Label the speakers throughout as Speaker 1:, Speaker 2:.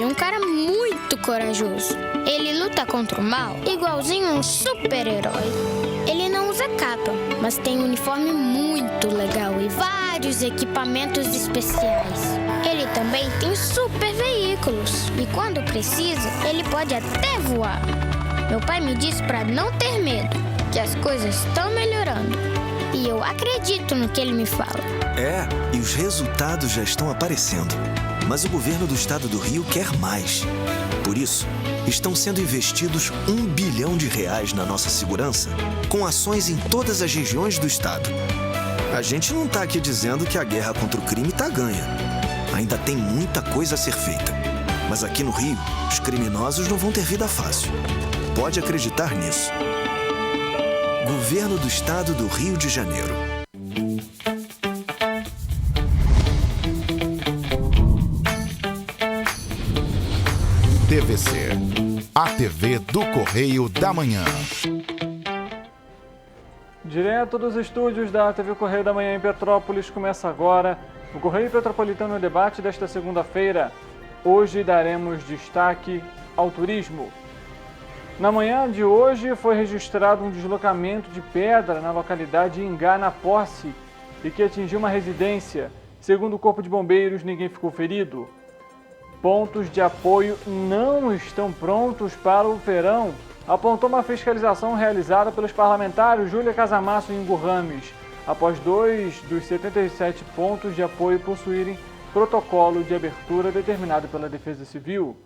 Speaker 1: é um cara muito corajoso. Ele luta contra o mal igualzinho um super-herói. Ele não usa capa, mas tem um uniforme muito legal e vários equipamentos especiais. Ele também tem super veículos e quando precisa, ele pode até voar. Meu pai me disse para não ter medo, que as coisas estão melhorando. E eu acredito no que ele me fala.
Speaker 2: E os resultados já estão aparecendo. Mas o governo do estado do Rio quer mais. Por isso, estão sendo investidos R$1 bilhão na nossa segurança, com ações em todas as regiões do estado. A gente não está aqui dizendo que a guerra contra o crime está ganha. Ainda tem muita coisa a ser feita. Mas aqui no Rio, os criminosos não vão ter vida fácil. Pode acreditar nisso. Governo do Estado do Rio de Janeiro.
Speaker 3: TVC, a TV do Correio da Manhã.
Speaker 4: Direto dos estúdios da TV Correio da Manhã em Petrópolis, começa agora o Correio Petropolitano Debate desta segunda-feira. Hoje daremos destaque ao turismo. Na manhã de hoje foi registrado um deslocamento de pedra na localidade de Ingá, na Posse, e que atingiu uma residência. Segundo o Corpo de Bombeiros, ninguém ficou ferido. Pontos de apoio não estão prontos para o verão, apontou uma fiscalização realizada pelos parlamentares Júlia Casamasso e Ingo Rames, após 2 dos 77 pontos de apoio possuírem protocolo de abertura determinado pela Defesa Civil.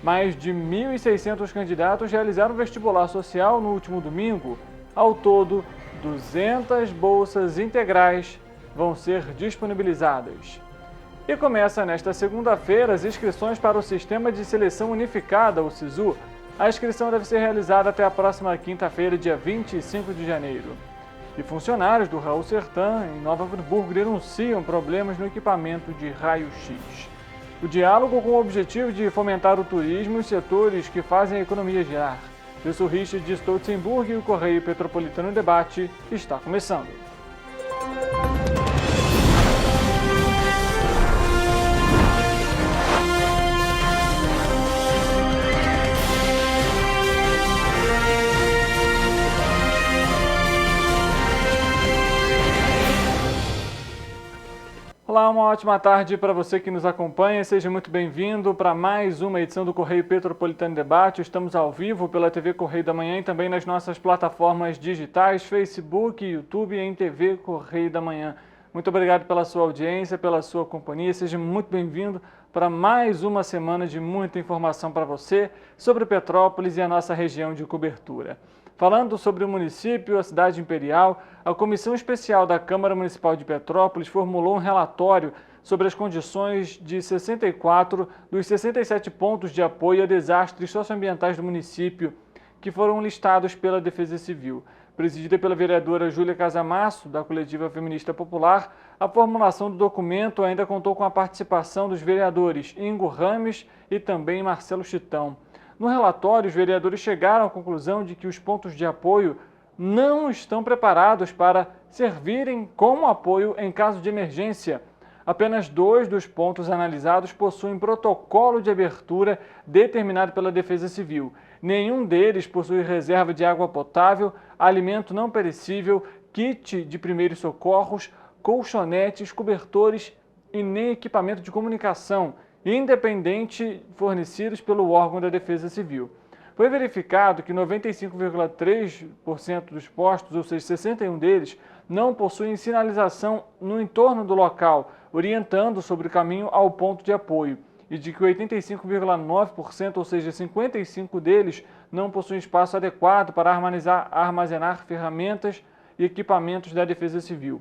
Speaker 4: Mais de 1.600 candidatos realizaram vestibular social no último domingo. Ao todo, 200 bolsas integrais vão ser disponibilizadas. E começa nesta segunda-feira as inscrições para o Sistema de Seleção Unificada, o SISU. A inscrição deve ser realizada até a próxima quinta-feira, dia 25 de janeiro. E funcionários do Raul Sertã, em Nova Friburgo, denunciam problemas no equipamento de raio-x. O diálogo com o objetivo de fomentar o turismo e os setores que fazem a economia girar. Wilson Rich de Stolzenburg e o Correio Petropolitano Debate está começando. Olá, uma ótima tarde para você que nos acompanha. Seja muito bem-vindo para mais uma edição do Correio Petropolitano Debate. Estamos ao vivo pela TV Correio da Manhã e também nas nossas plataformas digitais, Facebook, YouTube e em TV Correio da Manhã. Muito obrigado pela sua audiência, pela sua companhia. Seja muito bem-vindo para mais uma semana de muita informação para você sobre Petrópolis e a nossa região de cobertura. Falando sobre o município, a cidade imperial, a Comissão Especial da Câmara Municipal de Petrópolis formulou um relatório sobre as condições de 64 dos 67 pontos de apoio a desastres socioambientais do município, que foram listados pela Defesa Civil. Presidida pela vereadora Júlia Casamasso, da Coletiva Feminista Popular, a formulação do documento ainda contou com a participação dos vereadores Ingo Rames e também Marcelo Chitão. No relatório, os vereadores chegaram à conclusão de que os pontos de apoio não estão preparados para servirem como apoio em caso de emergência. Apenas 2 dos pontos analisados possuem protocolo de abertura determinado pela Defesa Civil. Nenhum deles possui reserva de água potável, alimento não perecível, kit de primeiros socorros, colchonetes, cobertores e nem equipamento de comunicação independente fornecidos pelo órgão da Defesa Civil. Foi verificado que 95,3% dos postos, ou seja, 61 deles, não possuem sinalização no entorno do local, orientando sobre o caminho ao ponto de apoio, e de que 85,9%, ou seja, 55 deles, não possuem espaço adequado para armazenar ferramentas e equipamentos da Defesa Civil.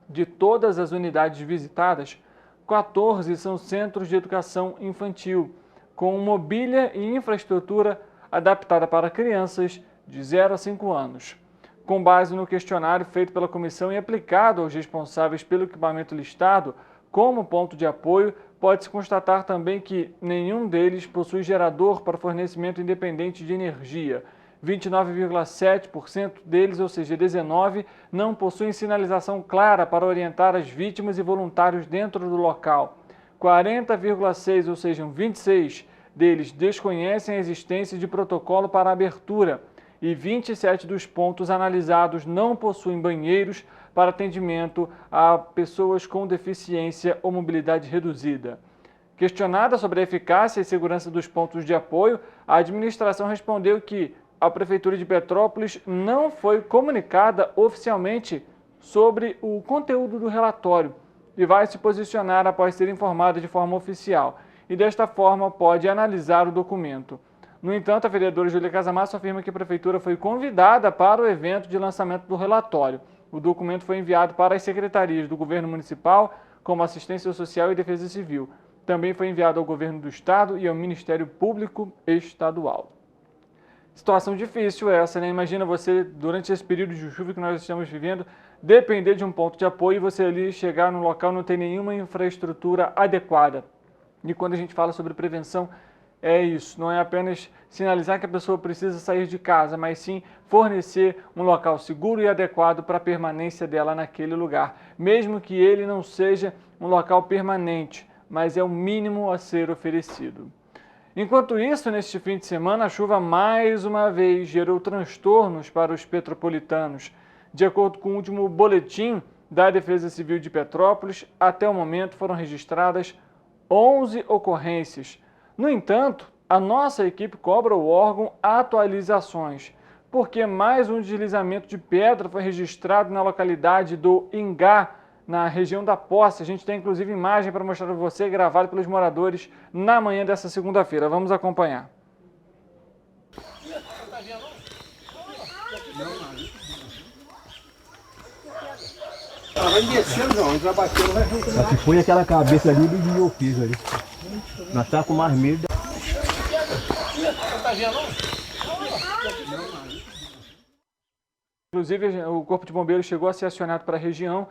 Speaker 4: De todas as unidades visitadas, 14 são centros de educação infantil, com mobília e infraestrutura adaptada para crianças de 0 a 5 anos. Com base no questionário feito pela comissão e aplicado aos responsáveis pelo equipamento listado como ponto de apoio, pode-se constatar também que nenhum deles possui gerador para fornecimento independente de energia. 29,7% deles, ou seja, 19, não possuem sinalização clara para orientar as vítimas e voluntários dentro do local. 40,6, ou seja, 26 deles desconhecem a existência de protocolo para abertura e 27 dos pontos analisados não possuem banheiros para atendimento a pessoas com deficiência ou mobilidade reduzida. Questionada sobre a eficácia e segurança dos pontos de apoio, a administração respondeu que a Prefeitura de Petrópolis não foi comunicada oficialmente sobre o conteúdo do relatório e vai se posicionar após ser informada de forma oficial, e desta forma pode analisar o documento. No entanto, a vereadora Júlia Casamasso afirma que a Prefeitura foi convidada para o evento de lançamento do relatório. O documento foi enviado para as secretarias do Governo Municipal, como Assistência Social e Defesa Civil. Também foi enviado ao Governo do Estado e ao Ministério Público Estadual. Situação difícil essa, né? Imagina você, durante esse período de chuva que nós estamos vivendo, depender de um ponto de apoio e você ali chegar no local não tem nenhuma infraestrutura adequada. E quando a gente fala sobre prevenção, é isso, não é apenas sinalizar que a pessoa precisa sair de casa, mas sim fornecer um local seguro e adequado para a permanência dela naquele lugar, mesmo que ele não seja um local permanente, mas é o mínimo a ser oferecido. Enquanto isso, neste fim de semana, a chuva mais uma vez gerou transtornos para os petropolitanos. De acordo com o último boletim da Defesa Civil de Petrópolis, até o momento foram registradas 11 ocorrências. No entanto, a nossa equipe cobra o órgão atualizações, porque mais um deslizamento de pedra foi registrado na localidade do Ingá, na região da Posse. A gente tem inclusive imagem para mostrar para você, gravada pelos moradores na manhã dessa segunda-feira. Vamos acompanhar.
Speaker 5: Vai descendo, não, já bateu, vai junto.
Speaker 6: Só que foi aquela cabeça ali e desviou o piso ali. Nós tá com mais medo.
Speaker 4: Inclusive, o Corpo de Bombeiros chegou a ser acionado para a região,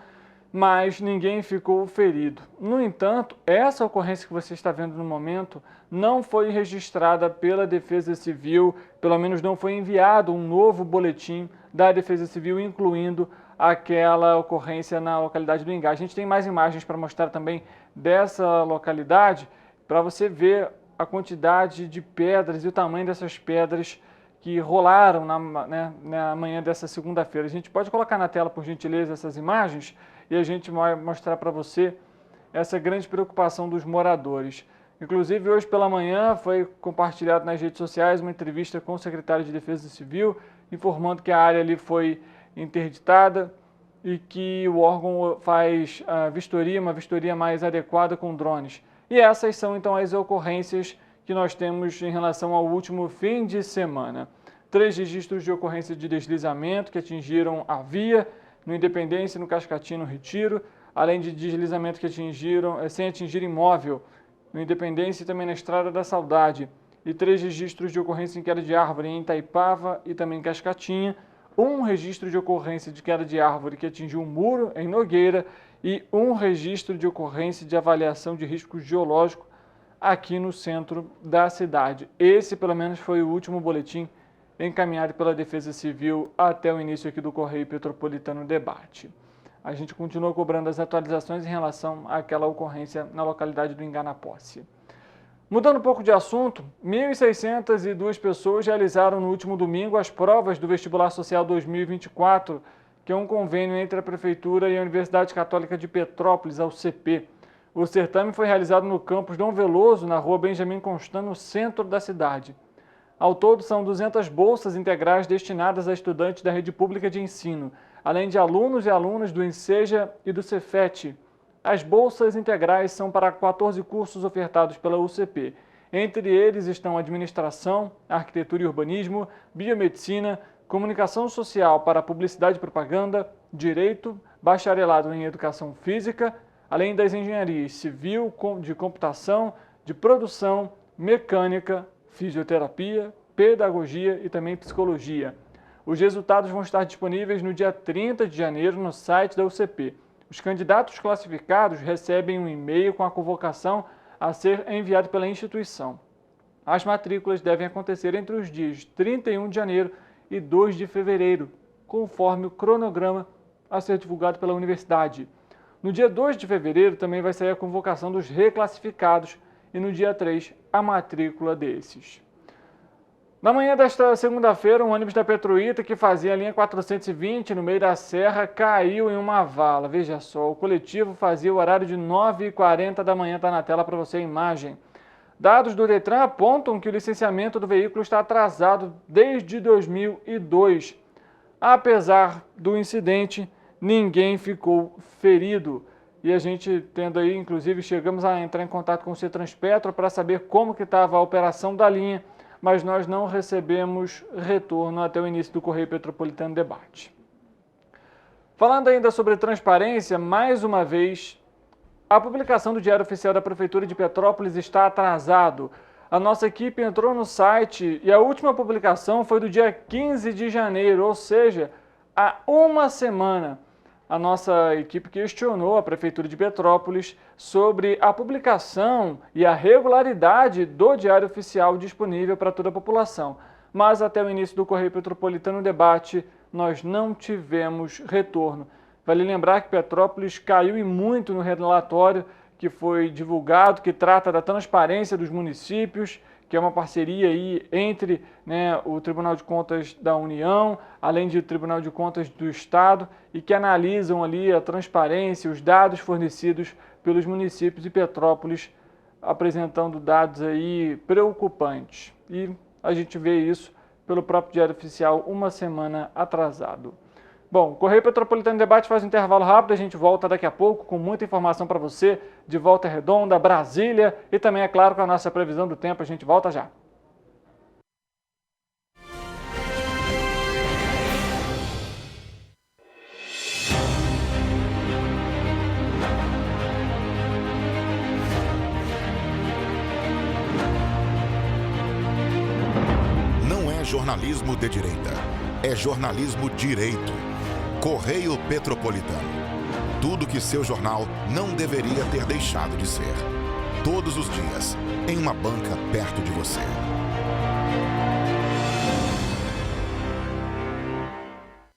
Speaker 4: mas ninguém ficou ferido. No entanto, essa ocorrência que você está vendo no momento não foi registrada pela Defesa Civil, pelo menos não foi enviado um novo boletim da Defesa Civil, incluindo aquela ocorrência na localidade do Ingá. A gente tem mais imagens para mostrar também dessa localidade, para você ver a quantidade de pedras e o tamanho dessas pedras que rolaram na manhã dessa segunda-feira. A gente pode colocar na tela, por gentileza, essas imagens e a gente vai mostrar para você essa grande preocupação dos moradores. Inclusive, hoje pela manhã foi compartilhado nas redes sociais uma entrevista com o secretário de Defesa Civil, informando que a área ali foi interditada e que o órgão faz uma vistoria mais adequada com drones. E essas são então as ocorrências que nós temos em relação ao último fim de semana. 3 registros de ocorrência de deslizamento que atingiram a via, no Independência, no Cascatinho, no Retiro, além de deslizamento que atingiram, sem atingir imóvel, no Independência e também na Estrada da Saudade. E 3 registros de ocorrência em queda de árvore em Itaipava e também em Cascatinha. 1 registro de ocorrência de queda de árvore que atingiu um muro em Nogueira e 1 registro de ocorrência de avaliação de risco geológico aqui no centro da cidade. Esse, pelo menos, foi o último boletim encaminhado pela Defesa Civil até o início aqui do Correio Petropolitano Debate. A gente continua cobrando as atualizações em relação àquela ocorrência na localidade do Ingá na Posse. Mudando um pouco de assunto, 1.602 pessoas realizaram no último domingo as provas do Vestibular Social 2024, que é um convênio entre a Prefeitura e a Universidade Católica de Petrópolis, a UCP. O certame foi realizado no campus Dom Veloso, na rua Benjamin Constant, no centro da cidade. Ao todo, são 200 bolsas integrais destinadas a estudantes da rede pública de ensino, além de alunos e alunas do Enseja e do Cefet. As bolsas integrais são para 14 cursos ofertados pela UCP. Entre eles estão Administração, Arquitetura e Urbanismo, Biomedicina, Comunicação Social para Publicidade e Propaganda, Direito, Bacharelado em Educação Física, além das engenharias Civil, de Computação, de Produção, Mecânica, Fisioterapia, Pedagogia e também Psicologia. Os resultados vão estar disponíveis no dia 30 de janeiro no site da UCP. Os candidatos classificados recebem um e-mail com a convocação a ser enviado pela instituição. As matrículas devem acontecer entre os dias 31 de janeiro e 2 de fevereiro, conforme o cronograma a ser divulgado pela universidade. No dia 2 de fevereiro também vai sair a convocação dos reclassificados e no dia 3 a matrícula desses. Na manhã desta segunda-feira, um ônibus da Petroita que fazia a linha 420 no meio da serra caiu em uma vala. Veja só, o coletivo fazia o horário de 9h40 da manhã, está na tela para você a imagem. Dados do Detran apontam que o licenciamento do veículo está atrasado desde 2002. Apesar do incidente, ninguém ficou ferido. E a gente tendo aí, inclusive, chegamos a entrar em contato com o Cetranspetro para saber como que estava a operação da linha, mas nós não recebemos retorno até o início do Correio Petropolitano Debate. Falando ainda sobre transparência, mais uma vez, a publicação do Diário Oficial da Prefeitura de Petrópolis está atrasado. A nossa equipe entrou no site e a última publicação foi do dia 15 de janeiro, ou seja, há uma semana. A nossa equipe questionou a Prefeitura de Petrópolis sobre a publicação e a regularidade do Diário Oficial disponível para toda a população. Mas até o início do Correio Petropolitano Debate, nós não tivemos retorno. Vale lembrar que Petrópolis caiu e muito no relatório que foi divulgado, que trata da transparência dos municípios, que é uma parceria aí entre o Tribunal de Contas da União, além do Tribunal de Contas do Estado, e que analisam ali a transparência, os dados fornecidos pelos municípios de Petrópolis, apresentando dados aí preocupantes. E a gente vê isso pelo próprio Diário Oficial uma semana atrasado. Bom, o Correio Petropolitano Debate faz um intervalo rápido, a gente volta daqui a pouco com muita informação para você de Volta Redonda, Brasília e também, é claro, com a nossa previsão do tempo. A gente volta já.
Speaker 3: Não é jornalismo de direita, é jornalismo direito. Correio Petropolitano. Tudo que seu jornal não deveria ter deixado de ser. Todos os dias, em uma banca perto de você.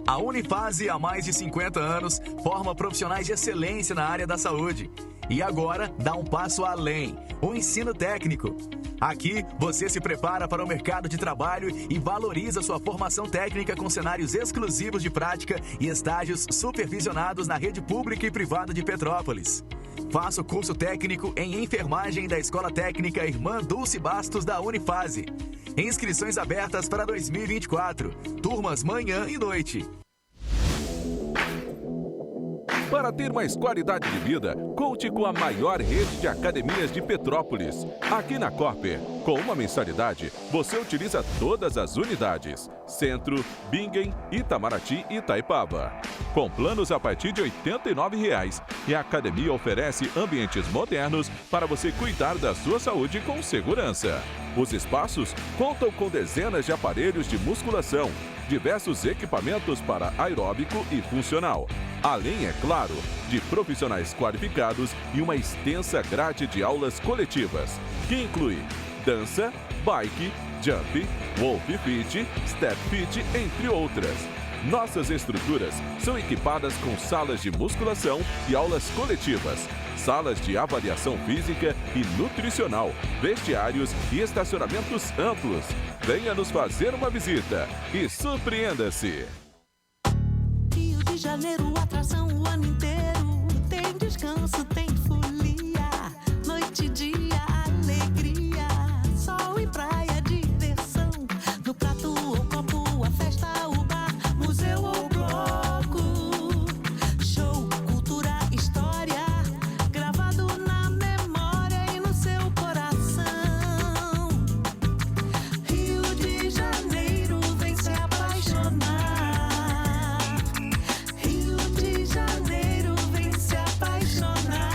Speaker 7: A Unifase, há mais de 50 anos, forma profissionais de excelência na área da saúde. E agora, dá um passo além, o ensino técnico. Aqui, você se prepara para o mercado de trabalho e valoriza sua formação técnica com cenários exclusivos de prática e estágios supervisionados na rede pública e privada de Petrópolis. Faça o curso técnico em enfermagem da Escola Técnica Irmã Dulce Bastos da Unifase. Inscrições abertas para 2024. Turmas manhã e noite.
Speaker 8: Para ter mais qualidade de vida, conte com a maior rede de academias de Petrópolis. Aqui na Corper, com uma mensalidade, você utiliza todas as unidades: Centro, Bingen, Itamaraty e Itaipava. Com planos a partir de R$ 89,00. E a academia oferece ambientes modernos para você cuidar da sua saúde com segurança. Os espaços contam com dezenas de aparelhos de musculação, diversos equipamentos para aeróbico e funcional. Além, é claro, de profissionais qualificados e uma extensa grade de aulas coletivas, que inclui dança, bike, jump, wolf fit, step fit, entre outras. Nossas estruturas são equipadas com salas de musculação e aulas coletivas, salas de avaliação física e nutricional, vestiários e estacionamentos amplos. Venha nos fazer uma visita e surpreenda-se!
Speaker 9: Rio de Janeiro, atração o ano inteiro. Tem descanso, tem folia, noite e dia, alegria, sol e praia, diversão. No prato ou copo, a festa, o bar, museu ou bloco. Show, cultura, história, gravado na memória e no seu coração. Rio de Janeiro, vem se apaixonar. Rio de Janeiro, vem se apaixonar.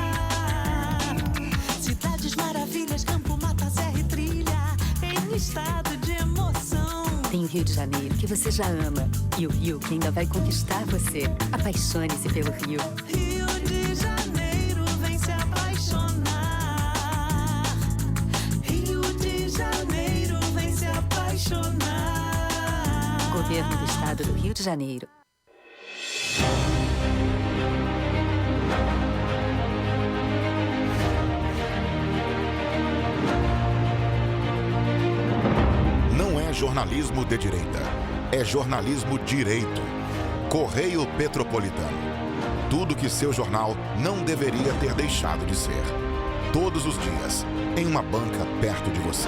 Speaker 9: Cidades maravilhas, campo, mata, serra e trilha, em estado de emoção.
Speaker 10: Tem o Rio de Janeiro que você já ama e o Rio que ainda vai conquistar você. Apaixone-se pelo Rio.
Speaker 9: Rio de Janeiro, vem se apaixonar. Rio de Janeiro, vem se apaixonar.
Speaker 10: Governo do Estado do Rio de Janeiro.
Speaker 3: jornalismo de direita. É jornalismo direito. Correio Petropolitano. Tudo que seu jornal não deveria ter deixado de ser. Todos os dias, em uma banca perto de você.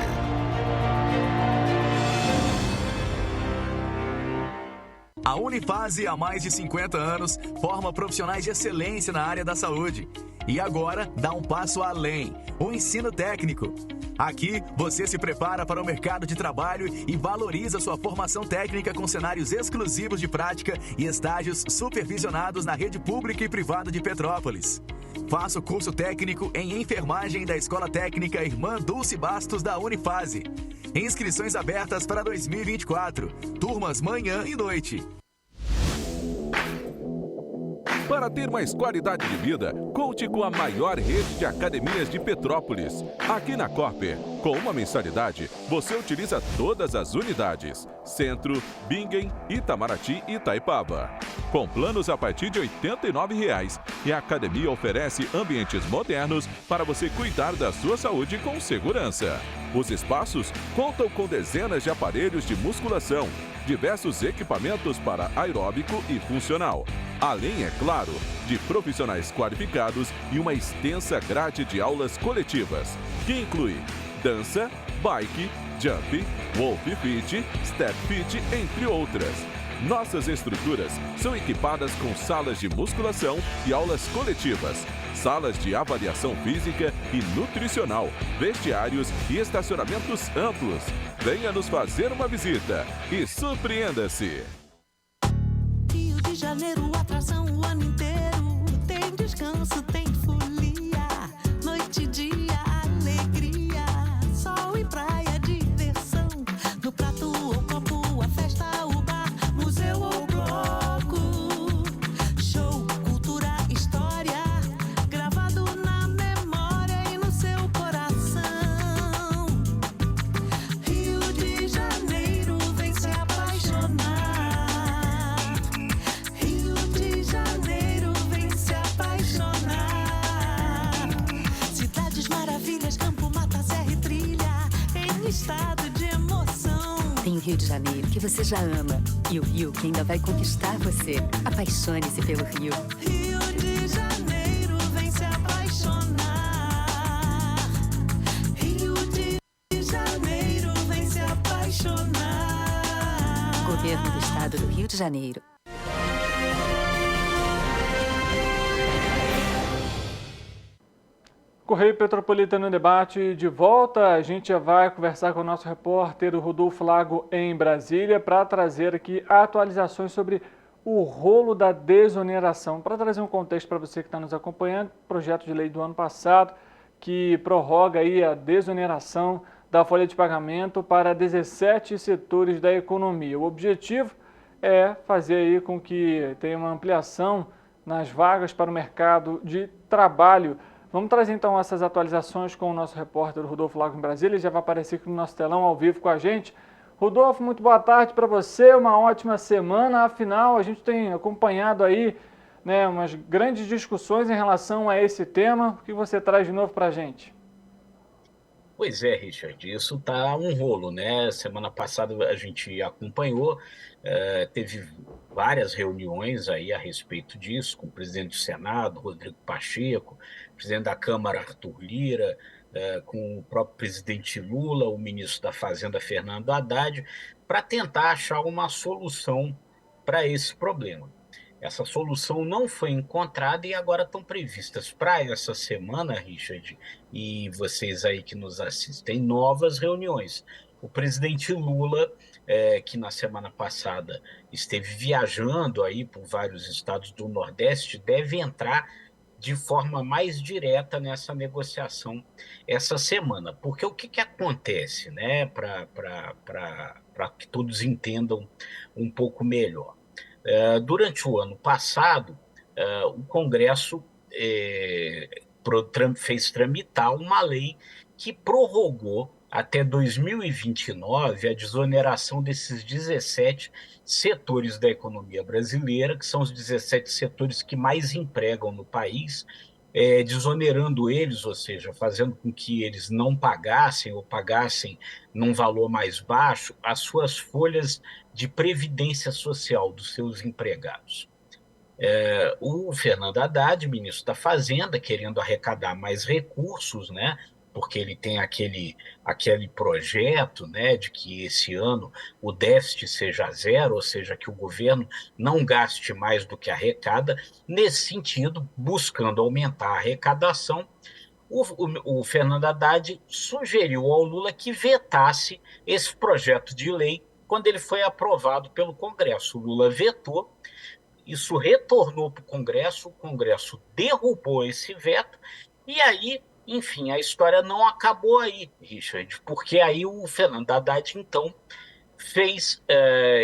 Speaker 7: A Unifase, há mais de 50 anos, forma profissionais de excelência na área da saúde. E agora dá um passo além, o ensino técnico. Aqui, você se prepara para o mercado de trabalho e valoriza sua formação técnica com cenários exclusivos de prática e estágios supervisionados na rede pública e privada de Petrópolis. Faça o curso técnico em enfermagem da Escola Técnica Irmã Dulce Bastos da Unifase. Inscrições abertas para 2024. Turmas manhã e noite.
Speaker 8: Para ter mais qualidade de vida, conte com a maior rede de academias de Petrópolis. Aqui na Corper, com uma mensalidade, você utiliza todas as unidades: Centro, Bingen, Itamaraty e Itaipava. Com planos a partir de R$ 89,00. E a academia oferece ambientes modernos para você cuidar da sua saúde com segurança. Os espaços contam com dezenas de aparelhos de musculação, diversos equipamentos para aeróbico e funcional. Além, é claro, de profissionais qualificados e uma extensa grade de aulas coletivas, que inclui dança, bike, jump, wolf fit, step fit, entre outras. Nossas estruturas são equipadas com salas de musculação e aulas coletivas, salas de avaliação física e nutricional, vestiários e estacionamentos amplos. Venha nos fazer uma visita e surpreenda-se!
Speaker 9: Rio de Janeiro, atração o ano inteiro. Tem descanso, tem folia. Noite e dia, alegria. Sol e praia, diversão. No prato ou copo, a festa, o bar, museu ou bloco. Show, cultura, história. Gravado na memória e no seu coração. Rio de Janeiro, vem se apaixonar. Rio de Janeiro, vem se apaixonar. Cidades maravilhas, campo, mata, serra e trilha, em estado de emoção.
Speaker 10: Tem o Rio de Janeiro, que você já ama. E o Rio, que ainda vai conquistar você. Apaixone-se pelo Rio.
Speaker 9: Rio de Janeiro, vem se apaixonar. Rio de Janeiro, vem se apaixonar.
Speaker 10: Governo do Estado do Rio de Janeiro.
Speaker 4: Correio Petropolitano em Debate de volta. A gente já vai conversar com o nosso repórter, o Rodolfo Lago, em Brasília, para trazer aqui atualizações sobre o rolo da desoneração. Para trazer um contexto para você que está nos acompanhando, projeto de lei do ano passado que prorroga aí a desoneração da folha de pagamento para 17 setores da economia. O objetivo é fazer aí com que tenha uma ampliação nas vagas para o mercado de trabalho. Vamos trazer então essas atualizações com o nosso repórter Rodolfo Lago em Brasília. Ele já vai aparecer aqui no nosso telão ao vivo com a gente. Rodolfo, muito boa tarde para você, uma ótima semana. Afinal, a gente tem acompanhado aí, né, umas grandes discussões em relação a esse tema. O que você traz de novo para a gente?
Speaker 11: Pois é, Richard, isso tá um rolo, né? Semana passada a gente acompanhou, teve várias reuniões aí a respeito disso, com o presidente do Senado, Rodrigo Pacheco, presidente da Câmara, Arthur Lira, com o próprio presidente Lula, o ministro da Fazenda, Fernando Haddad, para tentar achar uma solução para esse problema. Essa solução não foi encontrada e agora estão previstas para essa semana, Richard, e vocês aí que nos assistem, novas reuniões. O presidente Lula, que na semana passada esteve viajando aí por vários estados do Nordeste, deve entrar de forma mais direta nessa negociação essa semana. Porque o que acontece, né, para que todos entendam um pouco melhor? Durante o ano passado, o Congresso fez tramitar uma lei que prorrogou até 2029 a desoneração desses 17 setores da economia brasileira, que são os 17 setores que mais empregam no país, desonerando eles, ou seja, fazendo com que eles não pagassem ou pagassem num valor mais baixo as suas folhas de previdência social dos seus empregados. O Fernando Haddad, ministro da Fazenda, querendo arrecadar mais recursos, né, porque ele tem aquele projeto, né, de que esse ano o déficit seja zero, ou seja, que o governo não gaste mais do que arrecada. Nesse sentido, buscando aumentar a arrecadação, o Fernando Haddad sugeriu ao Lula que vetasse esse projeto de lei quando ele foi aprovado pelo Congresso. O Lula vetou, isso retornou para o Congresso derrubou esse veto, e aí, enfim, a história não acabou aí, Richard, porque aí o Fernando Haddad, então, fez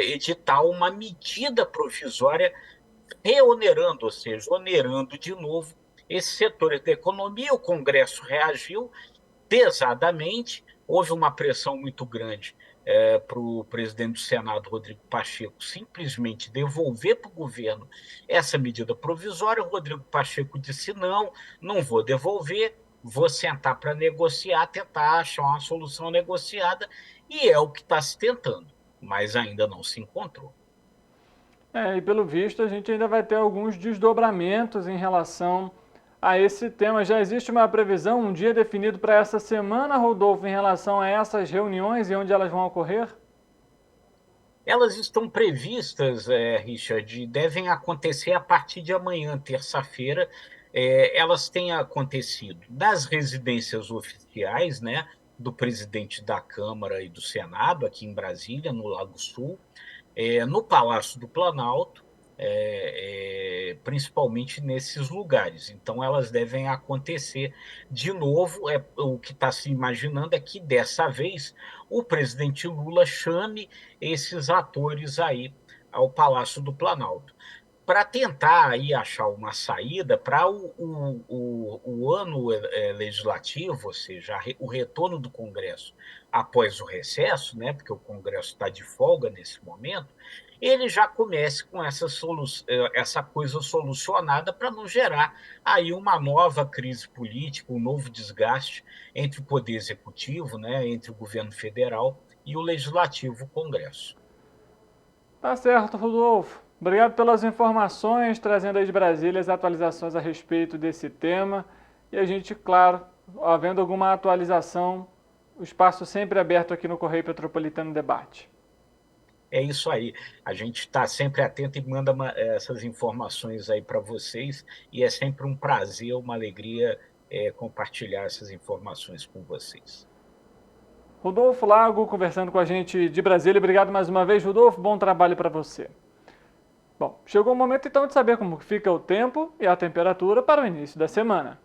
Speaker 11: editar uma medida provisória reonerando, ou seja, onerando de novo esses setores da economia. O Congresso reagiu pesadamente, houve uma pressão muito grande para o presidente do Senado, Rodrigo Pacheco, simplesmente devolver para o governo essa medida provisória. O Rodrigo Pacheco disse: não vou devolver, vou sentar para negociar, tentar achar uma solução negociada, e é o que está se tentando, mas ainda não se encontrou.
Speaker 4: E pelo visto a gente ainda vai ter alguns desdobramentos em relação a esse tema. Já existe uma previsão, um dia definido para essa semana, Rodolfo, em relação a essas reuniões e onde elas vão ocorrer?
Speaker 11: Elas estão previstas, Richard, devem acontecer a partir de amanhã, terça-feira. Elas têm acontecido das residências oficiais, né, do presidente da Câmara e do Senado, aqui em Brasília, no Lago Sul, no Palácio do Planalto, principalmente nesses lugares. Então, elas devem acontecer de novo. O que está se imaginando é que, dessa vez, o presidente Lula chame esses atores aí ao Palácio do Planalto, para tentar aí achar uma saída para o ano legislativo, ou seja, o retorno do Congresso após o recesso, né, porque o Congresso está de folga nesse momento. Ele já comece com essa coisa solucionada, para não gerar aí uma nova crise política, um novo desgaste entre o Poder Executivo, né, entre o governo federal e o Legislativo, o Congresso.
Speaker 4: Tá certo, Rodolfo. Obrigado pelas informações, trazendo aí de Brasília as atualizações a respeito desse tema. E a gente, claro, havendo alguma atualização, o espaço sempre aberto aqui no Correio Petropolitano Debate.
Speaker 11: É isso aí. A gente está sempre atento e manda essas informações aí para vocês. E é sempre um prazer, uma alegria compartilhar essas informações com vocês.
Speaker 4: Rodolfo Lago conversando com a gente de Brasília. Obrigado mais uma vez, Rodolfo. Bom trabalho para você. Bom, chegou o momento então de saber como fica o tempo e a temperatura para o início da semana.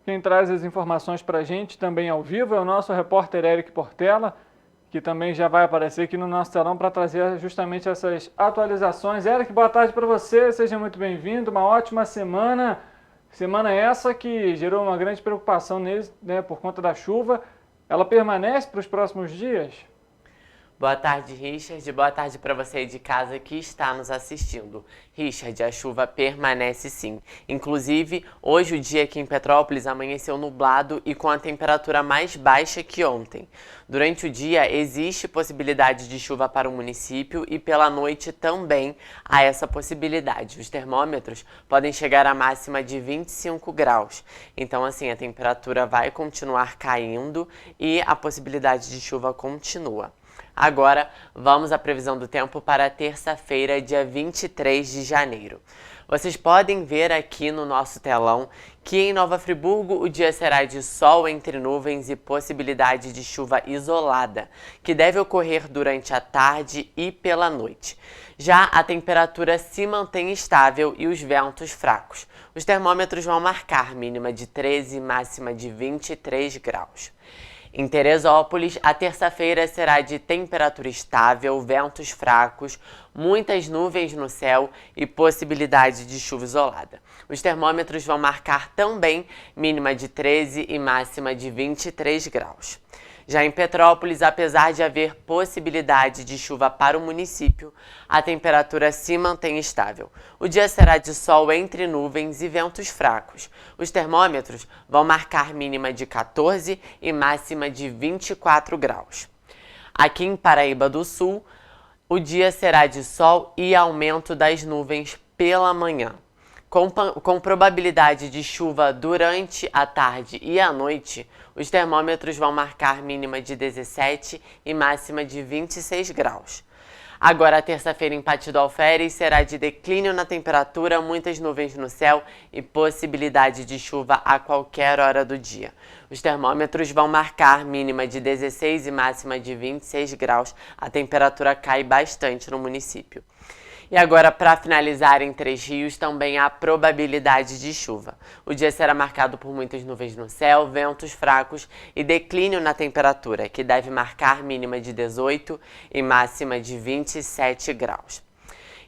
Speaker 4: Quem traz as informações para a gente também ao vivo é o nosso repórter Eric Portela, que também já vai aparecer aqui no nosso telão para trazer justamente essas atualizações. Eric, boa tarde para você, seja muito bem-vindo, uma ótima semana. Semana essa que gerou uma grande preocupação neles, né, por conta da chuva. Ela permanece para os próximos dias?
Speaker 12: Boa tarde, Richard. Boa tarde para você aí de casa que está nos assistindo. Richard, a chuva permanece sim. Inclusive, hoje o dia aqui em Petrópolis amanheceu nublado e com a temperatura mais baixa que ontem. Durante o dia, existe possibilidade de chuva para o município e pela noite também há essa possibilidade. Os termômetros podem chegar à máxima de 25 graus. Então, assim, a temperatura vai continuar caindo e a possibilidade de chuva continua. Agora, vamos à previsão do tempo para terça-feira, dia 23 de janeiro. Vocês podem ver aqui no nosso telão que em Nova Friburgo o dia será de sol entre nuvens e possibilidade de chuva isolada, que deve ocorrer durante a tarde e pela noite. Já a temperatura se mantém estável e os ventos fracos. Os termômetros vão marcar mínima de 13 e máxima de 23 graus. Em Teresópolis, a terça-feira será de temperatura estável, ventos fracos, muitas nuvens no céu e possibilidade de chuva isolada. Os termômetros vão marcar também mínima de 13 e máxima de 23 graus. Já em Petrópolis, apesar de haver possibilidade de chuva para o município, a temperatura se mantém estável. O dia será de sol entre nuvens e ventos fracos. Os termômetros vão marcar mínima de 14 e máxima de 24 graus. Aqui em Paraíba do Sul, o dia será de sol e aumento das nuvens pela manhã. Com probabilidade de chuva durante a tarde e a noite, os termômetros vão marcar mínima de 17 e máxima de 26 graus. Agora, a terça-feira em Pati do Alferes será de declínio na temperatura, muitas nuvens no céu e possibilidade de chuva a qualquer hora do dia. Os termômetros vão marcar mínima de 16 e máxima de 26 graus. A temperatura cai bastante no município. E agora, para finalizar, em Três Rios, também há probabilidade de chuva. O dia será marcado por muitas nuvens no céu, ventos fracos e declínio na temperatura, que deve marcar mínima de 18 e máxima de 27 graus.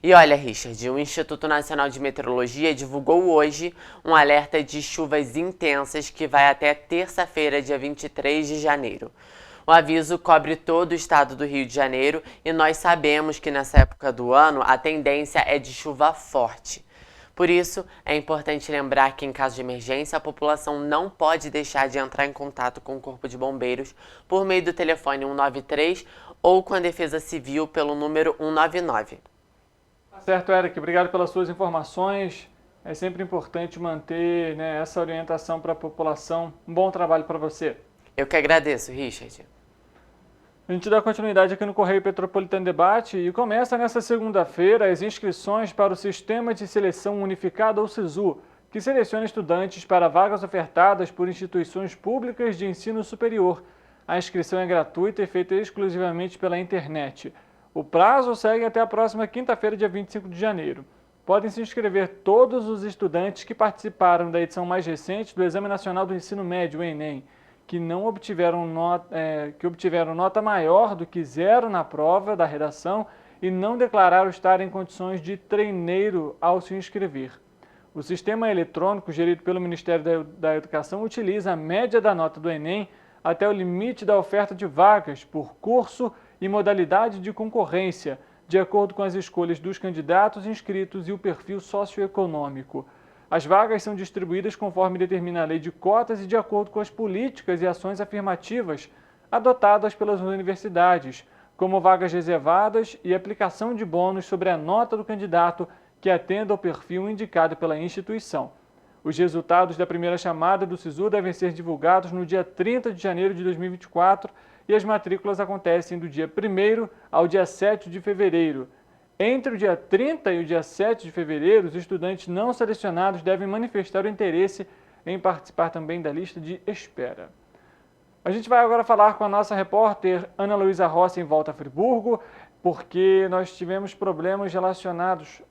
Speaker 12: E olha, Richard, o Instituto Nacional de Meteorologia divulgou hoje um alerta de chuvas intensas que vai até terça-feira, dia 23 de janeiro. O aviso cobre todo o estado do Rio de Janeiro e nós sabemos que nessa época do ano a tendência é de chuva forte. Por isso, é importante lembrar que em caso de emergência a população não pode deixar de entrar em contato com o Corpo de Bombeiros por meio do telefone 193 ou com a Defesa Civil pelo número 199.
Speaker 4: Certo, Eric, obrigado pelas suas informações. É sempre importante manter, essa orientação para a população. Um bom trabalho para você.
Speaker 12: Eu que agradeço, Richard.
Speaker 4: A gente dá continuidade aqui no Correio Petropolitano Debate e começa nesta segunda-feira as inscrições para o Sistema de Seleção Unificado, ou SISU, que seleciona estudantes para vagas ofertadas por instituições públicas de ensino superior. A inscrição é gratuita e feita exclusivamente pela internet. O prazo segue até a próxima quinta-feira, dia 25 de janeiro. Podem se inscrever todos os estudantes que participaram da edição mais recente do Exame Nacional do Ensino Médio, o Enem, que obtiveram nota maior do que 0 na prova da redação e não declararam estar em condições de treineiro ao se inscrever. O sistema eletrônico gerido pelo Ministério da Educação utiliza a média da nota do Enem até o limite da oferta de vagas por curso e modalidade de concorrência, de acordo com as escolhas dos candidatos inscritos e o perfil socioeconômico. As vagas são distribuídas conforme determina a lei de cotas e de acordo com as políticas e ações afirmativas adotadas pelas universidades, como vagas reservadas e aplicação de bônus sobre a nota do candidato que atenda ao perfil indicado pela instituição. Os resultados da primeira chamada do SISU devem ser divulgados no dia 30 de janeiro de 2024 e as matrículas acontecem do dia 1º ao dia 7 de fevereiro. Entre o dia 30 e o dia 7 de fevereiro, os estudantes não selecionados devem manifestar o interesse em participar também da lista de espera. A gente vai agora falar com a nossa repórter Ana Luísa Rossi em Volta a Friburgo, porque nós tivemos problemas relacionados...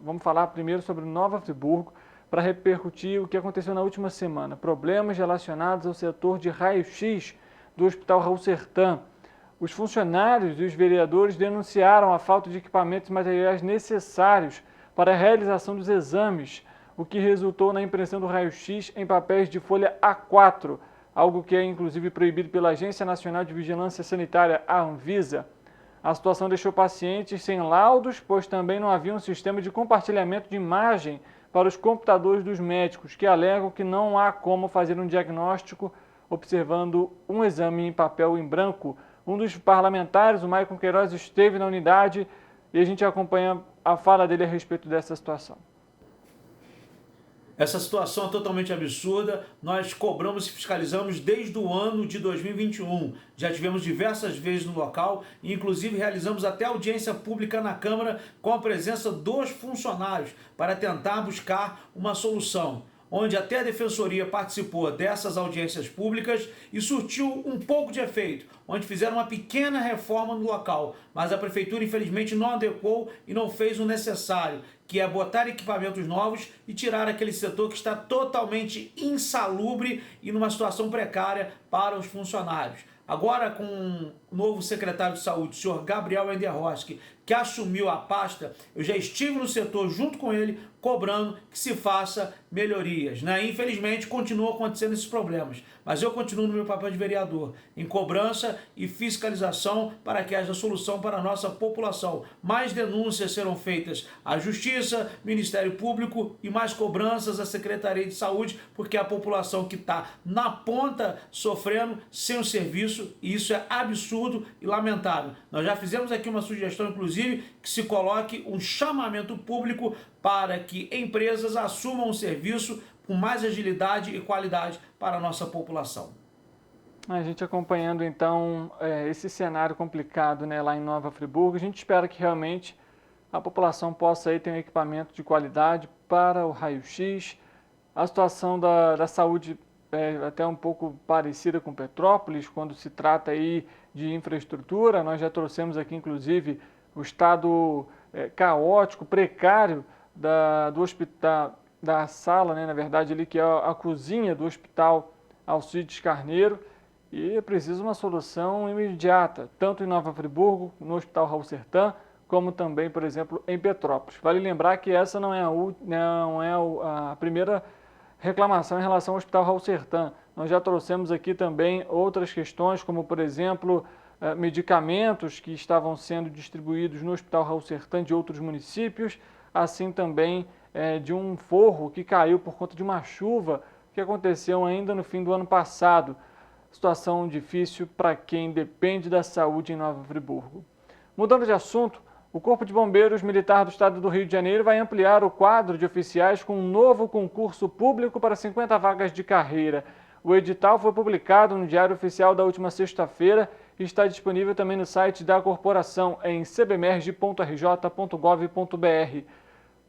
Speaker 4: vamos falar primeiro sobre Nova Friburgo, para repercutir o que aconteceu na última semana. Problemas relacionados ao setor de raio-x do Hospital Raul Sertã. Os funcionários e os vereadores denunciaram a falta de equipamentos e materiais necessários para a realização dos exames, o que resultou na impressão do raio-x em papéis de folha A4, algo que é inclusive proibido pela Agência Nacional de Vigilância Sanitária, a Anvisa. A situação deixou pacientes sem laudos, pois também não havia um sistema de compartilhamento de imagem para os computadores dos médicos, que alegam que não há como fazer um diagnóstico observando um exame em papel em branco. Um dos parlamentares, o Maicon Queiroz, esteve na unidade e a gente acompanha a fala dele a respeito dessa situação.
Speaker 13: Essa situação é totalmente absurda. Nós cobramos e fiscalizamos desde o ano de 2021. Já tivemos diversas vezes no local e inclusive realizamos até audiência pública na Câmara com a presença dos funcionários para tentar buscar uma solução. onde até a Defensoria participou dessas audiências públicas e surtiu um pouco de efeito, onde fizeram uma pequena reforma no local, mas a Prefeitura infelizmente não adequou e não fez o necessário, que é botar equipamentos novos e tirar aquele setor que está totalmente insalubre e numa situação precária para os funcionários. Agora, com o novo secretário de Saúde, o senhor Gabriel Enderroski, que assumiu a pasta, eu já estive no setor junto com ele, cobrando que se faça melhorias, né? Infelizmente, continuam acontecendo esses problemas, mas eu continuo no meu papel de vereador, em cobrança e fiscalização para que haja solução para a nossa população. Mais denúncias serão feitas à Justiça, Ministério Público e mais cobranças à Secretaria de Saúde, porque é a população que está na ponta sofrendo sem o serviço, e isso é absurdo e lamentável. Nós já fizemos aqui uma sugestão, inclusive, que se coloque um chamamento público para que empresas assumam o serviço com mais agilidade e qualidade para a nossa população.
Speaker 4: A gente acompanhando então esse cenário complicado, né, lá em Nova Friburgo, a gente espera que realmente a população possa aí ter um equipamento de qualidade para o raio-x. A situação da saúde é até um pouco parecida com Petrópolis, quando se trata aí de infraestrutura. Nós já trouxemos aqui, inclusive, o estado caótico, precário do hospital, da sala, né, na verdade, ali que é a cozinha do Hospital Alcides Carneiro, e é preciso uma solução imediata, tanto em Nova Friburgo, no Hospital Raul Sertã, como também, por exemplo, em Petrópolis. Vale lembrar que essa não é a primeira reclamação em relação ao Hospital Raul Sertã. Nós já trouxemos aqui também outras questões, como, por exemplo, medicamentos que estavam sendo distribuídos no Hospital Raul Sertã de outros municípios, assim também de um forro que caiu por conta de uma chuva que aconteceu ainda no fim do ano passado. Situação difícil para quem depende da saúde em Nova Friburgo. Mudando de assunto, o Corpo de Bombeiros Militar do Estado do Rio de Janeiro vai ampliar o quadro de oficiais com um novo concurso público para 50 vagas de carreira. O edital foi publicado no Diário Oficial da última sexta-feira e está disponível também no site da corporação em cbmerge.rj.gov.br.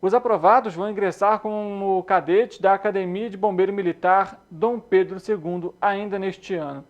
Speaker 4: Os aprovados vão ingressar como cadetes da Academia de Bombeiro Militar Dom Pedro II ainda neste ano.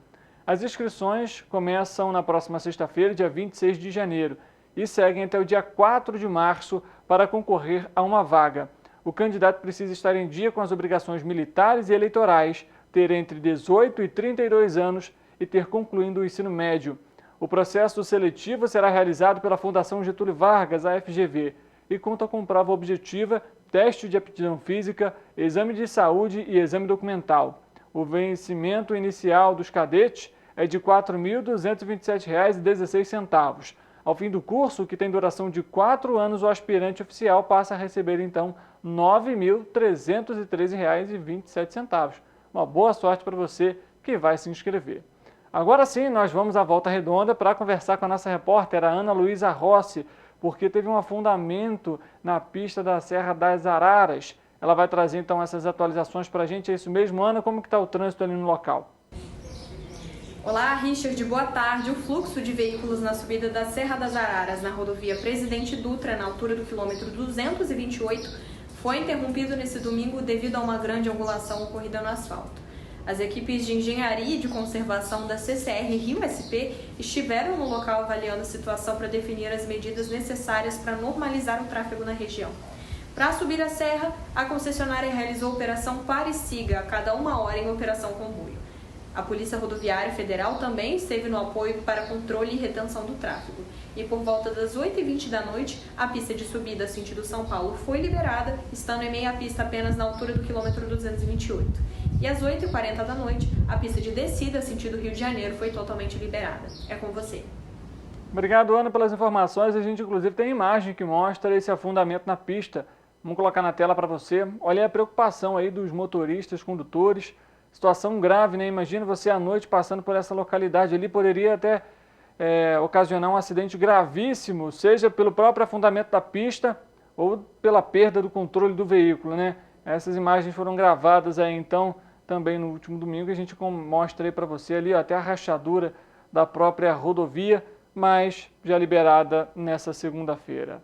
Speaker 4: As inscrições começam na próxima sexta-feira, dia 26 de janeiro, e seguem até o dia 4 de março para concorrer a uma vaga. O candidato precisa estar em dia com as obrigações militares e eleitorais, ter entre 18 e 32 anos e ter concluído o ensino médio. O processo seletivo será realizado pela Fundação Getúlio Vargas, a FGV, e conta com prova objetiva, teste de aptidão física, exame de saúde e exame documental. O vencimento inicial dos cadetes é de R$ 4.227,16. Ao fim do curso, que tem duração de 4 anos, o aspirante oficial passa a receber, então, R$ 9.313,27. Uma boa sorte para você que vai se inscrever. Agora sim, nós vamos à Volta Redonda para conversar com a nossa repórter, a Ana Luísa Rossi, porque teve um afundamento na pista da Serra das Araras. Ela vai trazer, então, essas atualizações para a gente. É isso mesmo, Ana? Como que está o trânsito ali no local?
Speaker 14: Olá, Richard, boa tarde. O fluxo de veículos na subida da Serra das Araras, na rodovia Presidente Dutra, na altura do quilômetro 228, foi interrompido nesse domingo devido a uma grande angulação ocorrida no asfalto. As equipes de engenharia e de conservação da CCR Rio-SP estiveram no local avaliando a situação para definir as medidas necessárias para normalizar o tráfego na região. Para subir a serra, a concessionária realizou a operação Pare e Siga a cada 1 hora em operação comboio. A Polícia Rodoviária Federal também esteve no apoio para controle e retenção do tráfego. E por volta das 8h20 da noite, a pista de subida sentido São Paulo foi liberada, estando em meia pista apenas na altura do quilômetro 228. E às 8h40 da noite, a pista de descida sentido Rio de Janeiro foi totalmente liberada. É com você.
Speaker 4: Obrigado, Ana, pelas informações. A gente, inclusive, tem imagem que mostra esse afundamento na pista. Vamos colocar na tela para você. Olha a preocupação aí dos motoristas, condutores. Situação grave, né? Imagina você à noite passando por essa localidade ali, poderia até ocasionar um acidente gravíssimo, seja pelo próprio afundamento da pista ou pela perda do controle do veículo, né? Essas imagens foram gravadas aí, então, também no último domingo. A gente mostra aí para você ali até a rachadura da própria rodovia, mas já liberada nessa segunda-feira.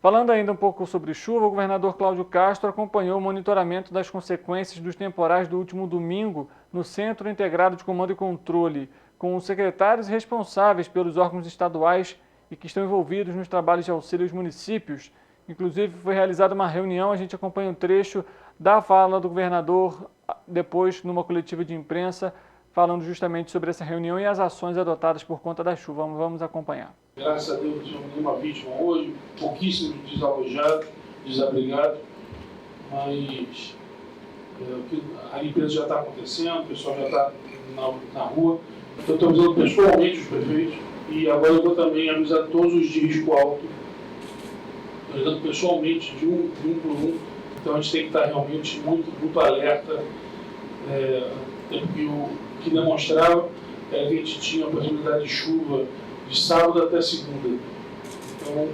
Speaker 4: Falando ainda um pouco sobre chuva, o governador Cláudio Castro acompanhou o monitoramento das consequências dos temporais do último domingo no Centro Integrado de Comando e Controle, com os secretários responsáveis pelos órgãos estaduais e que estão envolvidos nos trabalhos de auxílio aos municípios. Inclusive, foi realizada uma reunião, a gente acompanha um trecho da fala do governador depois numa coletiva de imprensa, falando justamente sobre essa reunião e as ações adotadas por conta da chuva. Vamos acompanhar.
Speaker 15: Graças a Deus não tivemos nenhuma vítima hoje, pouquíssimos desalojados, desabrigados, mas a limpeza já está acontecendo, o pessoal já está na rua. Eu estou avisando pessoalmente os prefeitos e agora eu vou também avisar todos os de risco alto, avisando pessoalmente de um por um. Então a gente tem que estar realmente muito alerta, porque o que demonstrava é que a gente tinha a possibilidade de chuva de sábado até segunda. Então,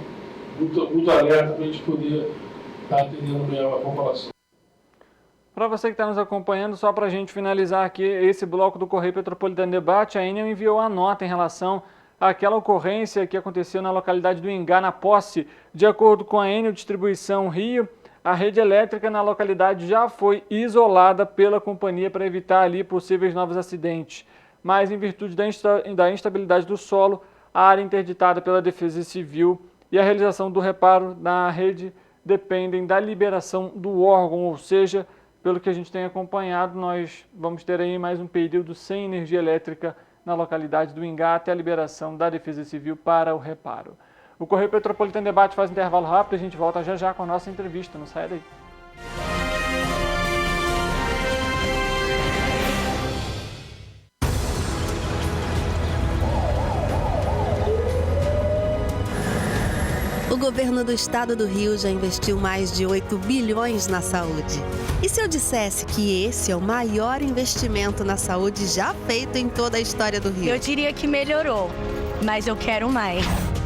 Speaker 15: muito alerta para a gente poder estar atendendo melhor a população.
Speaker 4: Para você que está nos acompanhando, só para a gente finalizar aqui esse bloco do Correio Petropolitano Debate, a Enel enviou a nota em relação àquela ocorrência que aconteceu na localidade do Ingá, na posse. De acordo com a Enel Distribuição Rio, a rede elétrica na localidade já foi isolada pela companhia para evitar ali possíveis novos acidentes. Mas, em virtude da instabilidade do solo, a área interditada pela Defesa Civil e a realização do reparo na rede dependem da liberação do órgão, ou seja, pelo que a gente tem acompanhado, nós vamos ter aí mais um período sem energia elétrica na localidade do Ingá até a liberação da Defesa Civil para o reparo. O Correio Petropolitano Debate faz um intervalo rápido, a gente volta já com a nossa entrevista, não sai daí.
Speaker 16: O governo do estado do Rio já investiu mais de 8 bilhões na saúde. E se eu dissesse que esse é o maior investimento na saúde já feito em toda a história do Rio?
Speaker 17: Eu diria que melhorou, mas eu quero mais.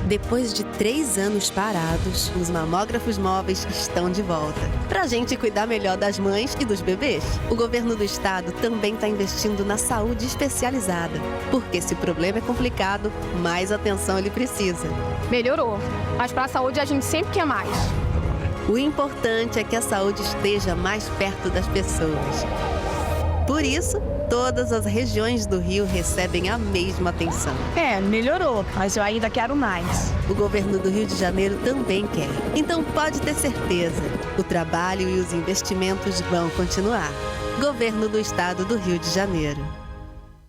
Speaker 16: Depois de 3 anos parados, os mamógrafos móveis estão de volta. Pra gente cuidar melhor das mães e dos bebês. O governo do estado também está investindo na saúde especializada. Porque se o problema é complicado, mais atenção ele precisa.
Speaker 17: Melhorou, mas para a saúde a gente sempre quer mais.
Speaker 16: O importante é que a saúde esteja mais perto das pessoas. Por isso, todas as regiões do Rio recebem a mesma atenção.
Speaker 17: Melhorou, mas eu ainda quero mais.
Speaker 16: O governo do Rio de Janeiro também quer. Então pode ter certeza, o trabalho e os investimentos vão continuar. Governo do Estado do Rio de Janeiro.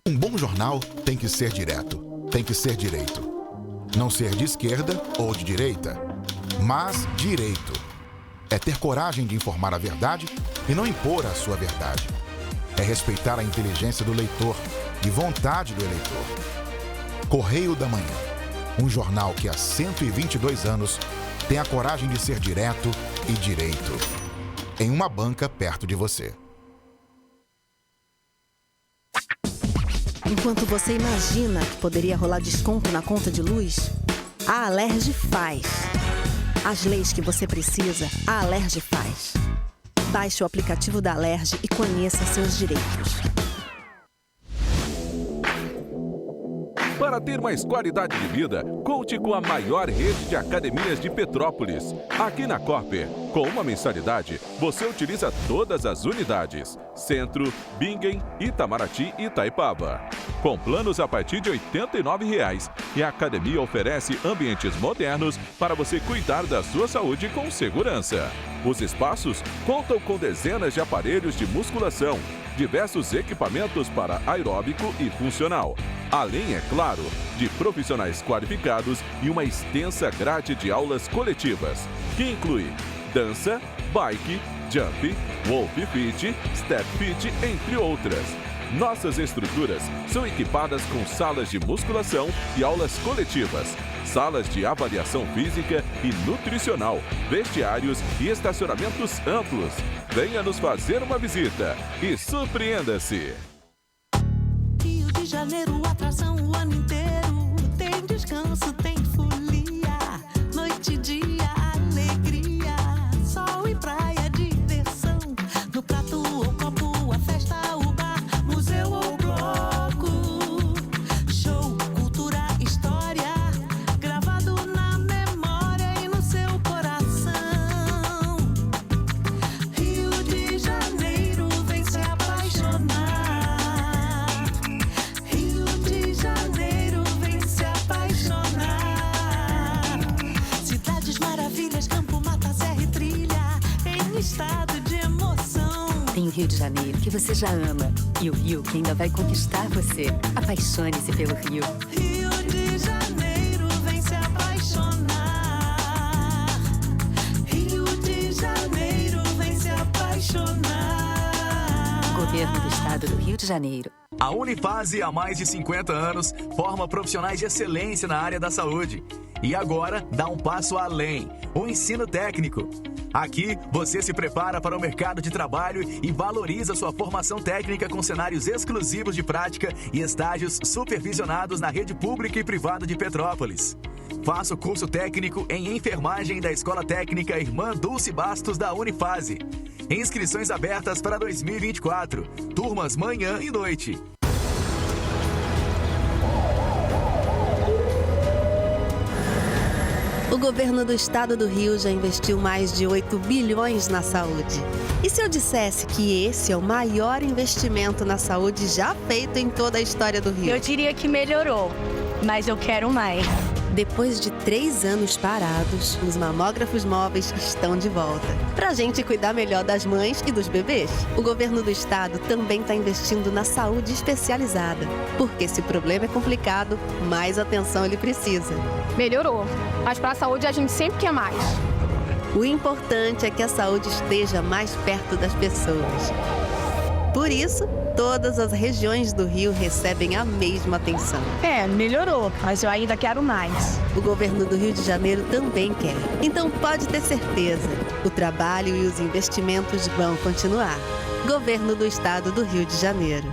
Speaker 3: Um bom jornal tem que ser direto, tem que ser direito. Não ser de esquerda ou de direita, mas direito. É ter coragem de informar a verdade e não impor a sua verdade. É respeitar a inteligência do leitor e vontade do eleitor. Correio da Manhã, um jornal que há 122 anos tem a coragem de ser direto e direito. Em uma banca perto de você.
Speaker 16: Enquanto você imagina que poderia rolar desconto na conta de luz, a Alerj faz. As leis que você precisa, a Alerj faz. Baixe o aplicativo da Alerj e conheça seus direitos.
Speaker 8: Para ter mais qualidade de vida, conte com a maior rede de academias de Petrópolis. Aqui na Corper, com uma mensalidade, você utiliza todas as unidades. Centro, Bingen, Itamaraty e Itaipava. Com planos a partir de R$ 89,00. E a academia oferece ambientes modernos para você cuidar da sua saúde com segurança. Os espaços contam com dezenas de aparelhos de musculação, diversos equipamentos para aeróbico e funcional. Além, é claro, de profissionais qualificados e uma extensa grade de aulas coletivas, que inclui dança, bike, jump, wolf fit, step fit, entre outras. Nossas estruturas são equipadas com salas de musculação e aulas coletivas, salas de avaliação física e nutricional, vestiários e estacionamentos amplos. Venha nos fazer uma visita e surpreenda-se!
Speaker 9: Rio de Janeiro, atração o ano inteiro. Tem descanso, tem folia. Noite e dia, alegria. Sol e praia, diversão. No prato ou copo, a festa, o bar, museu ou bloco. Show, cultura, história. Gravado na memória e no seu coração.
Speaker 10: Rio de Janeiro que você já ama e o Rio que ainda vai conquistar você. Apaixone-se pelo Rio.
Speaker 9: Rio de Janeiro, vem se apaixonar. Rio de Janeiro, vem se apaixonar.
Speaker 10: Governo do Estado do Rio de Janeiro.
Speaker 7: A Unifase, há mais de 50 anos, forma profissionais de excelência na área da saúde. E agora dá um passo além, o ensino técnico. Aqui, você se prepara para o mercado de trabalho e valoriza sua formação técnica com cenários exclusivos de prática e estágios supervisionados na rede pública e privada de Petrópolis. Faça o curso técnico em enfermagem da Escola Técnica Irmã Dulce Bastos da Unifase. Inscrições abertas para 2024. Turmas manhã e noite.
Speaker 16: O governo do estado do Rio já investiu mais de 8 bilhões na saúde. E se eu dissesse que esse é o maior investimento na saúde já feito em toda a história do Rio?
Speaker 17: Eu diria que melhorou, mas eu quero mais.
Speaker 16: Depois de 3 anos parados, os mamógrafos móveis estão de volta. Pra gente cuidar melhor das mães e dos bebês. O governo do estado também está investindo na saúde especializada. Porque se o problema é complicado, mais atenção ele precisa.
Speaker 17: Melhorou, mas para a saúde a gente sempre quer mais.
Speaker 16: O importante é que a saúde esteja mais perto das pessoas. Por isso, todas as regiões do Rio recebem a mesma atenção.
Speaker 17: Melhorou, mas eu ainda quero mais.
Speaker 16: O governo do Rio de Janeiro também quer. Então pode ter certeza, o trabalho e os investimentos vão continuar. Governo do Estado do Rio de Janeiro.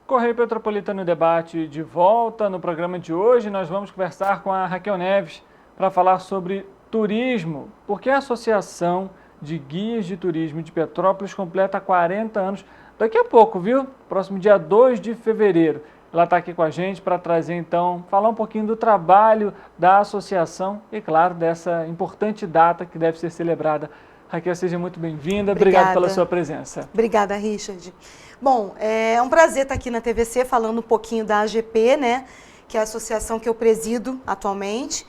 Speaker 4: Correio Petropolitano Debate de volta. No programa de hoje nós vamos conversar com a Raquel Neves para falar sobre turismo, porque a Associação de Guias de Turismo de Petrópolis completa 40 anos daqui a pouco, viu? Próximo dia 2 de fevereiro. Ela está aqui com a gente para trazer, então, falar um pouquinho do trabalho da associação e, claro, dessa importante data que deve ser celebrada. Raquel, seja muito bem-vinda. Obrigado pela sua presença.
Speaker 18: Obrigada, Richard. Bom, é um prazer estar aqui na TVC falando um pouquinho da AGP, né, que é a associação que eu presido atualmente.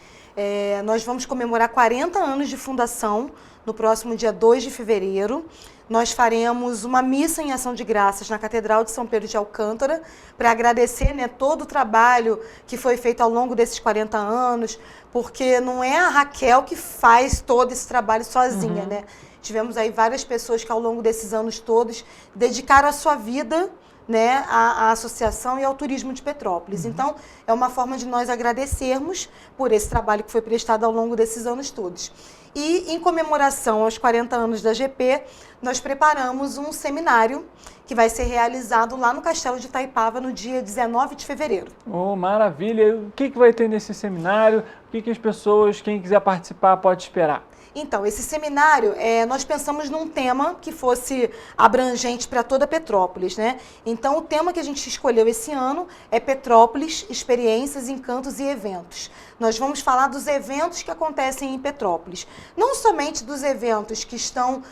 Speaker 18: Nós vamos comemorar 40 anos de fundação no próximo dia 2 de fevereiro. Nós faremos uma missa em ação de graças na Catedral de São Pedro de Alcântara para agradecer, né, todo o trabalho que foi feito ao longo desses 40 anos, porque não é a Raquel que faz todo esse trabalho sozinha, né? Tivemos aí várias pessoas que ao longo desses anos todos dedicaram a sua vida, né, à associação e ao turismo de Petrópolis. Então, é uma forma de nós agradecermos por esse trabalho que foi prestado ao longo desses anos todos. E, em comemoração aos 40 anos da AGP, nós preparamos um seminário que vai ser realizado lá no Castelo de Itaipava no dia 19 de fevereiro.
Speaker 4: Oh, maravilha! O que vai ter nesse seminário? O que as pessoas, quem quiser participar, pode esperar?
Speaker 18: Então, esse seminário, nós pensamos num tema que fosse abrangente para toda Petrópolis, né? Então, o tema que a gente escolheu esse ano é Petrópolis, Experiências, Encantos e Eventos. Nós vamos falar dos eventos que acontecem em Petrópolis. Não somente dos eventos que estão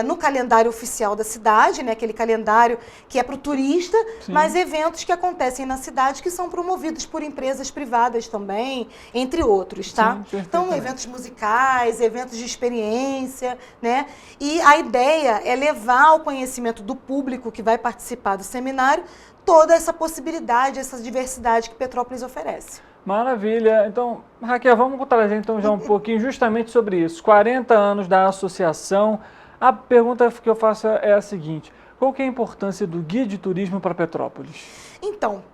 Speaker 18: no calendário oficial da cidade, né? Aquele calendário que é para o turista, sim, mas eventos que acontecem na cidade que são promovidos por empresas privadas também, entre outros, tá? Sim, então, eventos musicais, eventos de experiência, né? E a ideia é levar ao conhecimento do público que vai participar do seminário toda essa possibilidade, essa diversidade que Petrópolis oferece.
Speaker 4: Maravilha. Então, Raquel, vamos trazer então já um pouquinho justamente sobre isso. 40 anos da associação. A pergunta que eu faço é a seguinte: qual que é a importância do guia de turismo para Petrópolis?
Speaker 18: Então,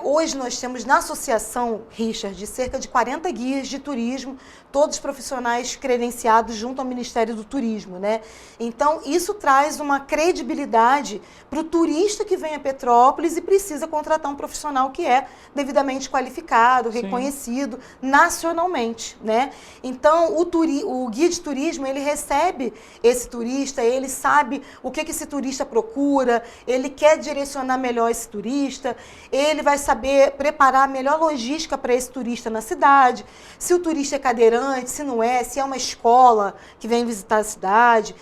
Speaker 18: hoje nós temos na associação, Richard, cerca de 40 guias de turismo, todos profissionais credenciados junto ao Ministério do Turismo, né? Então, isso traz uma credibilidade para o turista que vem a Petrópolis e precisa contratar um profissional que é devidamente qualificado, sim, reconhecido nacionalmente, né? Então, o guia de turismo, ele recebe esse turista, ele sabe o que esse turista procura, procura, ele quer direcionar melhor esse turista, ele vai saber preparar a melhor logística para esse turista na cidade, se o turista é cadeirante, se não é, se é uma escola que vem visitar a cidade,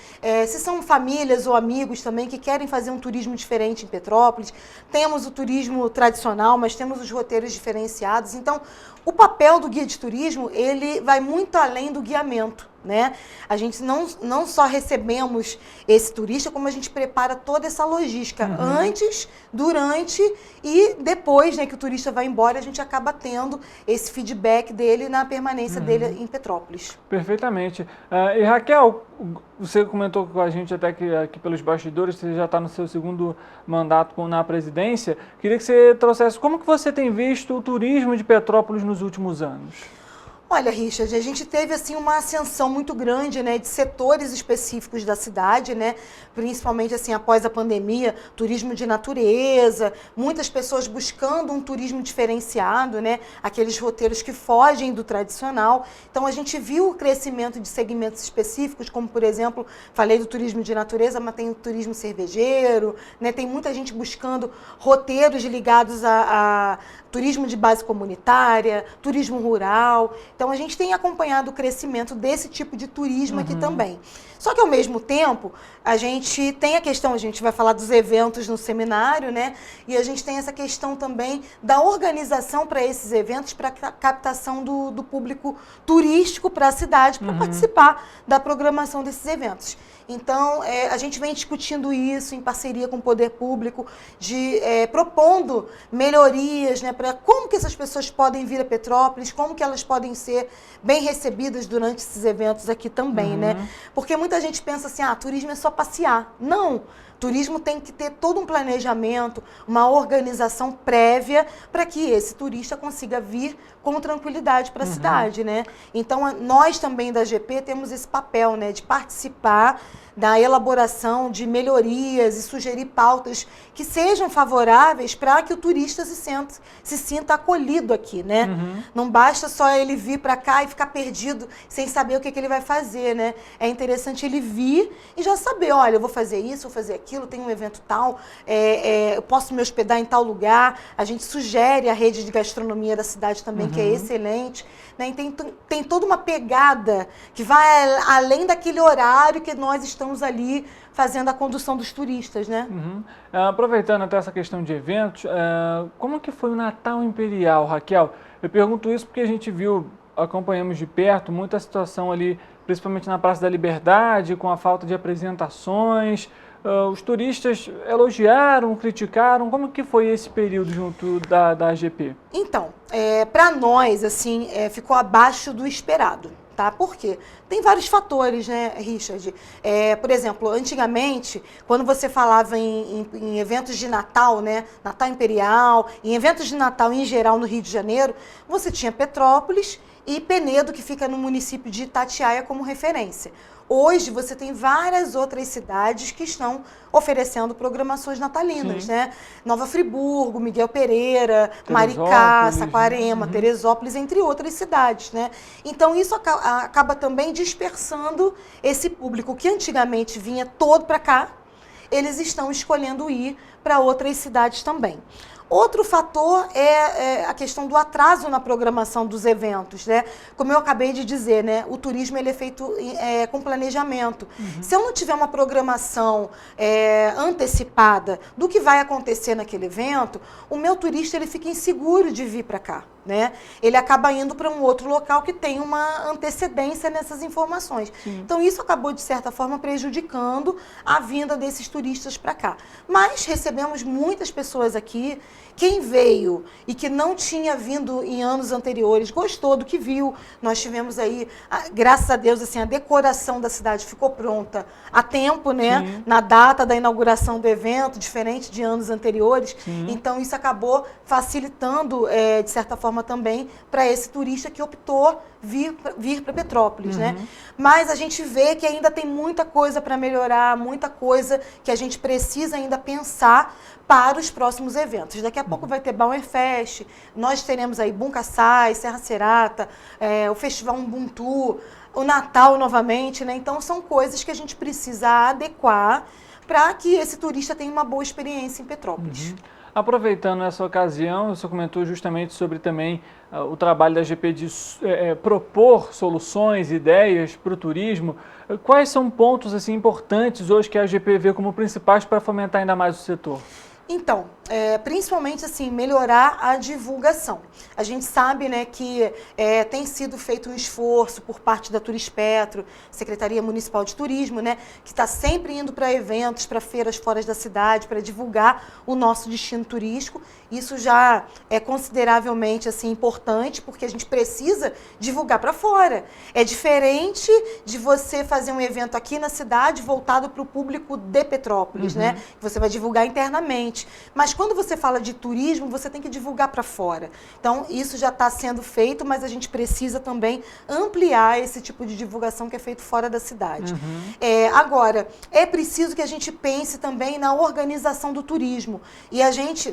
Speaker 18: se são famílias ou amigos também que querem fazer um turismo diferente em Petrópolis. Temos o turismo tradicional, mas temos os roteiros diferenciados. Então, o papel do guia de turismo, ele vai muito além do guiamento, né? A gente não só recebemos esse turista, como a gente prepara toda essa logística antes, durante e depois, né, que o turista vai embora, a gente acaba tendo esse feedback dele na permanência dele em Petrópolis.
Speaker 4: Perfeitamente. E Raquel, você comentou com a gente até que aqui pelos bastidores, você já está no seu segundo mandato na presidência. Queria que você trouxesse como que você tem visto o turismo de Petrópolis nos últimos anos.
Speaker 18: Olha, Richard, a gente teve assim uma ascensão muito grande, né, de setores específicos da cidade, né, principalmente assim após a pandemia, turismo de natureza, muitas pessoas buscando um turismo diferenciado, né, aqueles roteiros que fogem do tradicional. Então a gente viu o crescimento de segmentos específicos, como por exemplo, falei do turismo de natureza, mas tem o turismo cervejeiro, né, tem muita gente buscando roteiros ligados a turismo de base comunitária, turismo rural. Então, a gente tem acompanhado o crescimento desse tipo de turismo aqui também. Só que, ao mesmo tempo, a gente tem a questão, a gente vai falar dos eventos no seminário, né? E a gente tem essa questão também da organização para esses eventos, para a captação do público turístico para a cidade, para participar da programação desses eventos. Então, a gente vem discutindo isso em parceria com o poder público, propondo melhorias, né, para como que essas pessoas podem vir a Petrópolis, como que elas podem ser bem recebidas durante esses eventos aqui também, né? Porque muita gente pensa assim, turismo é só passear. Não! Turismo tem que ter todo um planejamento, uma organização prévia para que esse turista consiga vir com tranquilidade para a cidade, né? Então, nós também da AGP temos esse papel, né, de participar da elaboração de melhorias e sugerir pautas que sejam favoráveis para que o turista se sinta acolhido aqui, né? Não basta só ele vir para cá e ficar perdido sem saber o que ele vai fazer, né? É interessante ele vir e já saber, olha, eu vou fazer isso, vou fazer aquilo, tem um evento tal, eu posso me hospedar em tal lugar. A gente sugere a rede de gastronomia da cidade também, que é excelente, né? E tem toda uma pegada que vai além daquele horário que nós estamos ali fazendo a condução dos turistas, né?
Speaker 4: Aproveitando até essa questão de eventos, como que foi o Natal Imperial, Raquel? Eu pergunto isso porque a gente acompanhamos de perto muita situação ali, principalmente na Praça da Liberdade, com a falta de apresentações. Os turistas elogiaram, criticaram. Como que foi esse período junto da AGP?
Speaker 18: Então, para nós, assim, ficou abaixo do esperado. Tá? Por quê? Tem vários fatores, né, Richard? Por exemplo, antigamente, quando você falava em eventos de Natal, né, Natal Imperial, em eventos de Natal em geral no Rio de Janeiro, você tinha Petrópolis e Penedo, que fica no município de Itatiaia, como referência. Hoje, você tem várias outras cidades que estão oferecendo programações natalinas, né? Nova Friburgo, Miguel Pereira, Maricá, Saquarema, Teresópolis, entre outras cidades, né? Então, isso acaba também dispersando esse público que antigamente vinha todo para cá, eles estão escolhendo ir para outras cidades também. Outro fator é a questão do atraso na programação dos eventos, né? Como eu acabei de dizer, né? O turismo ele é feito com planejamento. Se eu não tiver uma programação antecipada do que vai acontecer naquele evento, o meu turista ele fica inseguro de vir para cá, né? Ele acaba indo para um outro local que tem uma antecedência nessas informações. Então, isso acabou, de certa forma, prejudicando a vinda desses turistas para cá. Mas recebemos muitas pessoas aqui. Quem veio e que não tinha vindo em anos anteriores, gostou do que viu. Nós tivemos aí, graças a Deus, assim, a decoração da cidade ficou pronta a tempo, né? Na data da inauguração do evento, diferente de anos anteriores. Então, isso acabou facilitando, de certa forma, também para esse turista que optou vir para Petrópolis, né? Mas a gente vê que ainda tem muita coisa para melhorar, muita coisa que a gente precisa ainda pensar para os próximos eventos. Daqui a pouco vai ter Bauerfest, nós teremos aí Buncaçai, Serra Cerata, o Festival Ubuntu, o Natal novamente, né? Então, são coisas que a gente precisa adequar para que esse turista tenha uma boa experiência em Petrópolis.
Speaker 4: Aproveitando essa ocasião, você comentou justamente sobre também o trabalho da GP de propor soluções, ideias para o turismo. Quais são pontos assim, importantes hoje que a GP vê como principais para fomentar ainda mais o setor?
Speaker 18: Então, principalmente assim, melhorar a divulgação. A gente sabe, né, que tem sido feito um esforço por parte da Turispetro, Secretaria Municipal de Turismo, né, que está sempre indo para eventos, para feiras fora da cidade, para divulgar o nosso destino turístico. Isso já é consideravelmente assim, importante, porque a gente precisa divulgar para fora. É diferente de você fazer um evento aqui na cidade voltado para o público de Petrópolis, né? Você vai divulgar internamente. Mas quando você fala de turismo, você tem que divulgar para fora. Então, isso já está sendo feito, mas a gente precisa também ampliar esse tipo de divulgação que é feito fora da cidade. Agora, é preciso que a gente pense também na organização do turismo. E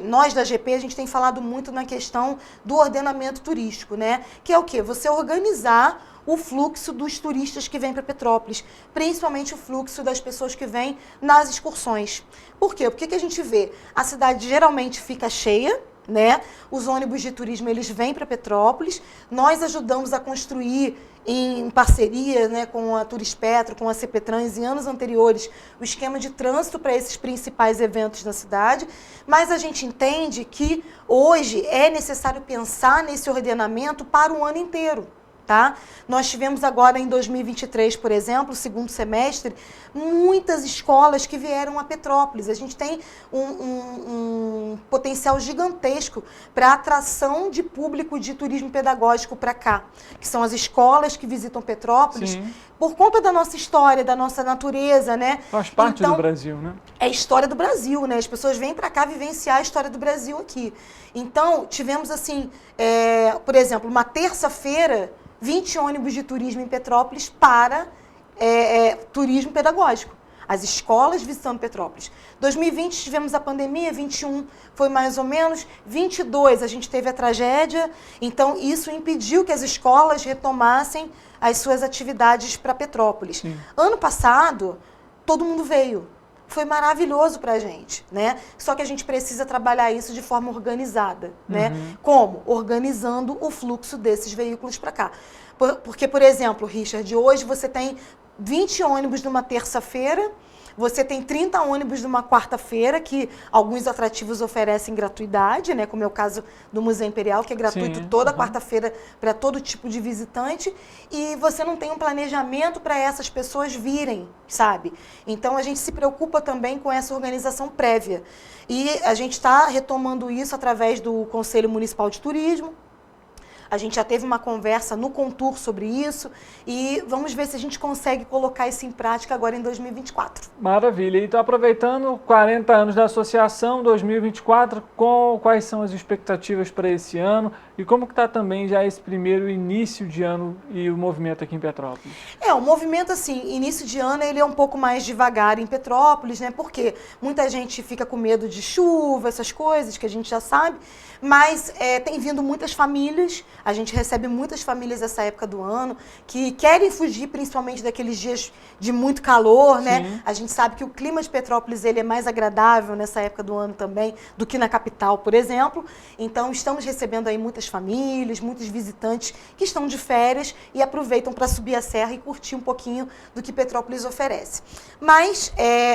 Speaker 18: nós da GP, a gente tem falado muito na questão do ordenamento turístico, né? Que é o quê? Você organizar o fluxo dos turistas que vêm para Petrópolis, principalmente o fluxo das pessoas que vêm nas excursões. Por quê? Porque que a gente vê? A cidade geralmente fica cheia, né? Os ônibus de turismo, eles vêm para Petrópolis. Nós ajudamos a construir em parceria, né, com a Turispetro, com a CPTrans, em anos anteriores, o esquema de trânsito para esses principais eventos da cidade, mas a gente entende que hoje é necessário pensar nesse ordenamento para o ano inteiro. Tá? Nós tivemos agora em 2023, por exemplo, segundo semestre, muitas escolas que vieram a Petrópolis. A gente tem um potencial gigantesco para atração de público de turismo pedagógico para cá, que são as escolas que visitam Petrópolis. Sim. Por conta da nossa história, da nossa natureza, né?
Speaker 4: Faz parte do Brasil, né?
Speaker 18: É a história do Brasil, né? As pessoas vêm para cá vivenciar a história do Brasil aqui. Então, tivemos assim, por exemplo, uma terça-feira, 20 ônibus de turismo em Petrópolis para turismo pedagógico. As escolas visitando Petrópolis. 2020 tivemos a pandemia, 21 foi mais ou menos, 22 a gente teve a tragédia, então isso impediu que as escolas retomassem as suas atividades para Petrópolis. Sim. Ano passado, todo mundo veio. Foi maravilhoso para a gente, né? Só que a gente precisa trabalhar isso de forma organizada, né? Como? Organizando o fluxo desses veículos para cá. Porque, por exemplo, Richard, hoje você tem 20 ônibus numa terça-feira, você tem 30 ônibus numa quarta-feira, que alguns atrativos oferecem gratuidade, né? Como é o caso do Museu Imperial, que é gratuito toda quarta-feira para todo tipo de visitante, e você não tem um planejamento para essas pessoas virem, sabe? Então, a gente se preocupa também com essa organização prévia. E a gente está retomando isso através do Conselho Municipal de Turismo. A gente já teve uma conversa no Contur sobre isso e vamos ver se a gente consegue colocar isso em prática agora em 2024.
Speaker 4: Maravilha. Então, aproveitando 40 anos da associação, 2024, quais são as expectativas para esse ano e como que está também já esse primeiro início de ano e o movimento aqui em Petrópolis?
Speaker 18: O movimento, assim, início de ano, ele é um pouco mais devagar em Petrópolis, né? Porque muita gente fica com medo de chuva, essas coisas que a gente já sabe, mas tem vindo muitas famílias. A gente recebe muitas famílias nessa época do ano que querem fugir principalmente daqueles dias de muito calor, né? Sim. A gente sabe que o clima de Petrópolis ele é mais agradável nessa época do ano também do que na capital, por exemplo. Então, estamos recebendo aí muitas famílias, muitos visitantes que estão de férias e aproveitam para subir a serra e curtir um pouquinho do que Petrópolis oferece. Mas,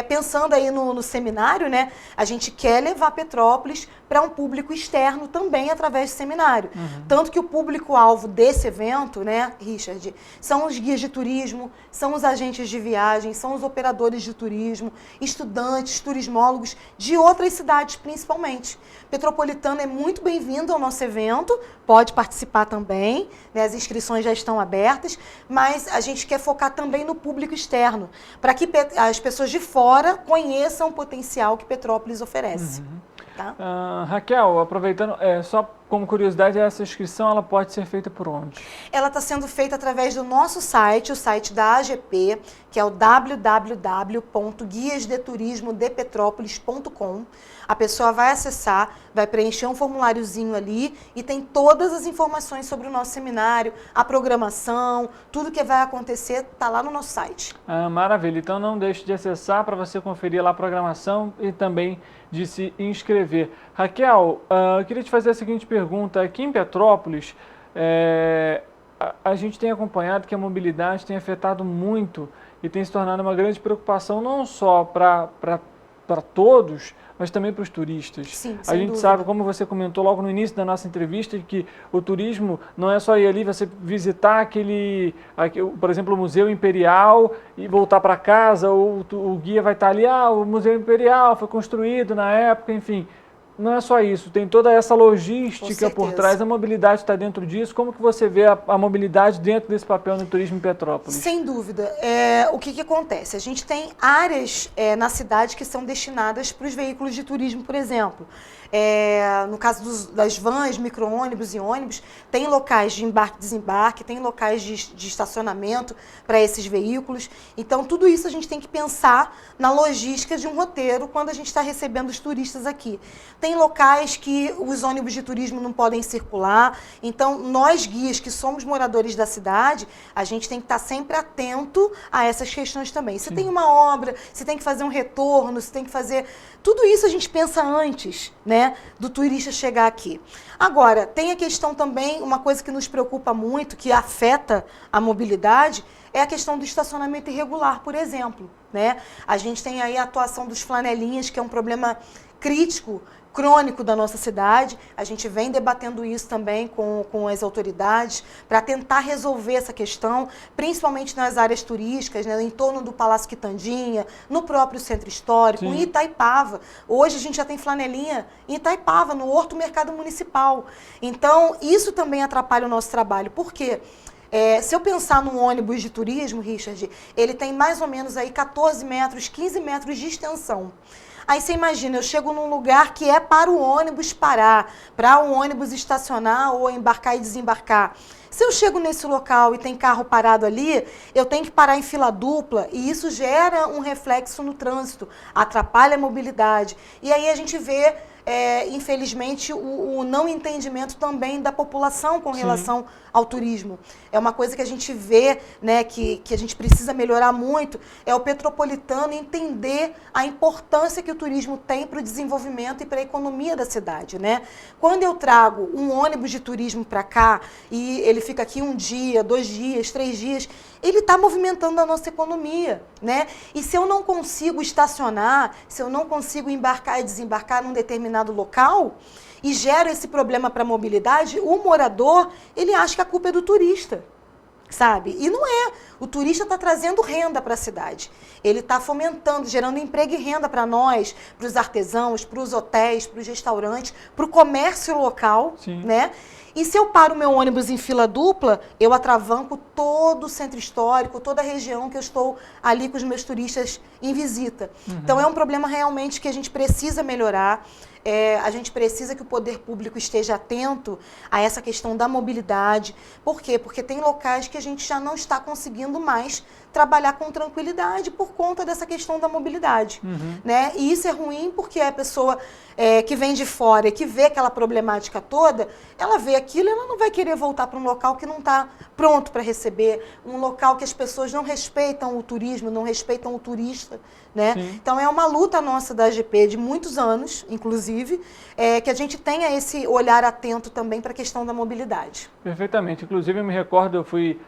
Speaker 18: pensando aí no seminário, né? A gente quer levar Petrópolis para um público externo também através do seminário. Tanto que o público-alvo desse evento, né, Richard, são os guias de turismo, são os agentes de viagem, são os operadores de turismo, estudantes, turismólogos de outras cidades principalmente. Petropolitano é muito bem-vindo ao nosso evento, pode participar também, né, as inscrições já estão abertas, mas a gente quer focar também no público externo, para que as pessoas de fora conheçam o potencial que Petrópolis oferece. Tá?
Speaker 4: Raquel, aproveitando, só como curiosidade, essa inscrição ela pode ser feita por onde?
Speaker 18: Ela está sendo feita através do nosso site, o site da AGP, que é o www.guiasdeturismodepetrópolis.com. A pessoa vai acessar, vai preencher um formuláriozinho ali e tem todas as informações sobre o nosso seminário, a programação, tudo que vai acontecer está lá no nosso site.
Speaker 4: Maravilha, então não deixe de acessar para você conferir lá a programação e também de se inscrever. Raquel, eu queria te fazer a seguinte pergunta. Aqui em Petrópolis, a gente tem acompanhado que a mobilidade tem afetado muito e tem se tornado uma grande preocupação não só para todos, mas também para os turistas.
Speaker 18: Sim,
Speaker 4: a gente sabe, como você comentou logo no início da nossa entrevista, que o turismo não é só ir ali, você visitar por exemplo, o Museu Imperial e voltar para casa, ou o guia vai estar ali, o Museu Imperial foi construído na época, enfim. Não é só isso, tem toda essa logística por trás, a mobilidade está dentro disso. Como que você vê a mobilidade dentro desse papel no turismo em Petrópolis?
Speaker 18: Sem dúvida. O que acontece? A gente tem áreas na cidade que são destinadas para os veículos de turismo, por exemplo. No caso das vans, micro-ônibus e ônibus, tem locais de embarque e desembarque, tem locais de estacionamento para esses veículos. Então, tudo isso a gente tem que pensar na logística de um roteiro quando a gente está recebendo os turistas aqui. Tem locais que os ônibus de turismo não podem circular. Então, nós guias que somos moradores da cidade, a gente tem que estar sempre atento a essas questões também. Se tem uma obra, se tem que fazer um retorno, se tem que fazer... Tudo isso a gente pensa antes, né, do turista chegar aqui. Agora, tem a questão também, uma coisa que nos preocupa muito, que afeta a mobilidade, é a questão do estacionamento irregular, por exemplo, né? A gente tem aí a atuação dos flanelinhas, que é um problema crítico, crônico da nossa cidade. A gente vem debatendo isso também com as autoridades para tentar resolver essa questão, principalmente nas áreas turísticas, né, em torno do Palácio Quitandinha, no próprio Centro Histórico, em Itaipava. Hoje a gente já tem flanelinha em Itaipava, no Horto Mercado Municipal. Então, isso também atrapalha o nosso trabalho. Por quê? Se eu pensar num ônibus de turismo, Richard, ele tem mais ou menos aí 14 metros, 15 metros de extensão. Aí você imagina, eu chego num lugar que é para o ônibus parar, para o ônibus estacionar ou embarcar e desembarcar. Se eu chego nesse local e tem carro parado ali, eu tenho que parar em fila dupla e isso gera um reflexo no trânsito, atrapalha a mobilidade. E aí a gente vê, infelizmente, o não entendimento também da população com relação ao turismo. É uma coisa que a gente vê, né, que a gente precisa melhorar muito, é o petropolitano entender a importância que o turismo tem para o desenvolvimento e para a economia da cidade, né? Quando eu trago um ônibus de turismo para cá e ele fica aqui 1 dia, 2 dias, 3 dias, ele está movimentando a nossa economia, né? E se eu não consigo estacionar, se eu não consigo embarcar e desembarcar num determinado local e gero esse problema para a mobilidade, o morador, ele acha que a culpa é do turista, sabe? E não é. O turista está trazendo renda para a cidade. Ele está fomentando, gerando emprego e renda para nós, para os artesãos, para os hotéis, para os restaurantes, para o comércio local, né? E se eu paro o meu ônibus em fila dupla, eu atravanco todo o centro histórico, toda a região que eu estou ali com os meus turistas em visita. Então é um problema realmente que a gente precisa melhorar. A gente precisa que o poder público esteja atento a essa questão da mobilidade. Por quê? Porque tem locais que a gente já não está conseguindo mais trabalhar com tranquilidade por conta dessa questão da mobilidade, né? E isso é ruim porque a pessoa que vem de fora e que vê aquela problemática toda, ela vê aquilo e ela não vai querer voltar para um local que não está pronto para receber, um local que as pessoas não respeitam o turismo, não respeitam o turista, né? Então é uma luta nossa da AGP de muitos anos, inclusive, que a gente tenha esse olhar atento também para a questão da mobilidade. Perfeitamente. Inclusive eu me recordo, eu fui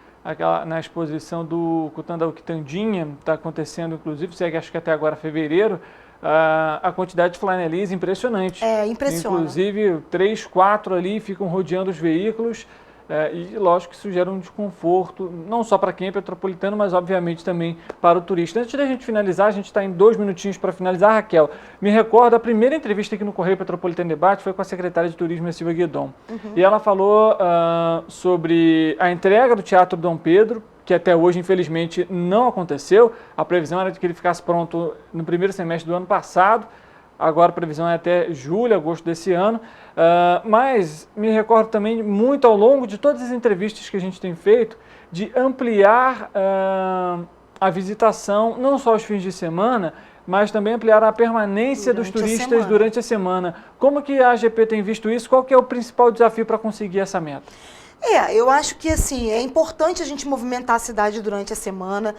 Speaker 18: na exposição do Cutanda Quitandinha, está acontecendo inclusive, acho que até agora fevereiro, a quantidade de flanelis impressionante. Impressiona. Inclusive 3, 4 ali ficam rodeando os veículos e lógico que isso gera um desconforto, não só para quem é petropolitano, mas obviamente também para o turista. Antes da gente finalizar, a gente está em 2 minutinhos para finalizar, Raquel. Me recordo, a primeira entrevista aqui no Correio Petropolitano Debate foi com a secretária de Turismo, Silvia Guedon. E ela falou sobre a entrega do Teatro Dom Pedro, que até hoje, infelizmente, não aconteceu. A previsão era de que ele ficasse pronto no primeiro semestre do ano passado.
Speaker 4: agora a previsão é até julho, agosto desse ano, mas me recordo também muito ao longo de todas as entrevistas que a gente tem feito, de ampliar a visitação, não só aos fins de semana, mas também ampliar a permanência dos turistas durante a semana. Como que a AGP tem visto isso? Qual que é o principal desafio para conseguir essa meta?
Speaker 18: Eu acho que assim, é importante a gente movimentar a cidade durante a semana.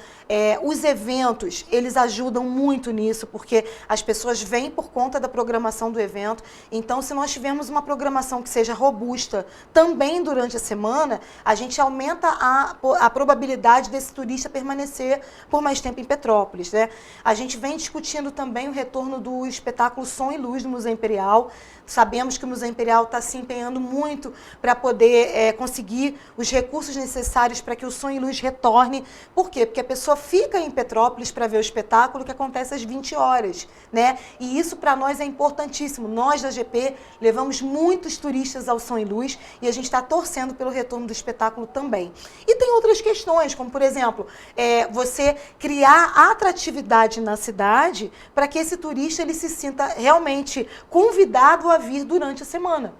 Speaker 18: Os eventos, eles ajudam muito nisso, porque as pessoas vêm por conta da programação do evento. Então, se nós tivermos uma programação que seja robusta também durante a semana, a gente aumenta a probabilidade desse turista permanecer por mais tempo em Petrópolis, né? A gente vem discutindo também o retorno do espetáculo Som e Luz no Museu Imperial. Sabemos que o Museu Imperial está se empenhando muito para poder conseguir os recursos necessários para que o Som e Luz retorne. Por quê? Porque a pessoa fica em Petrópolis para ver o espetáculo que acontece às 20 horas, né? E isso para nós é importantíssimo. Nós da AGP levamos muitos turistas ao Som e Luz e a gente está torcendo pelo retorno do espetáculo também. E tem outras questões, como por exemplo, você criar atratividade na cidade para que esse turista ele se sinta realmente convidado a vir durante a semana.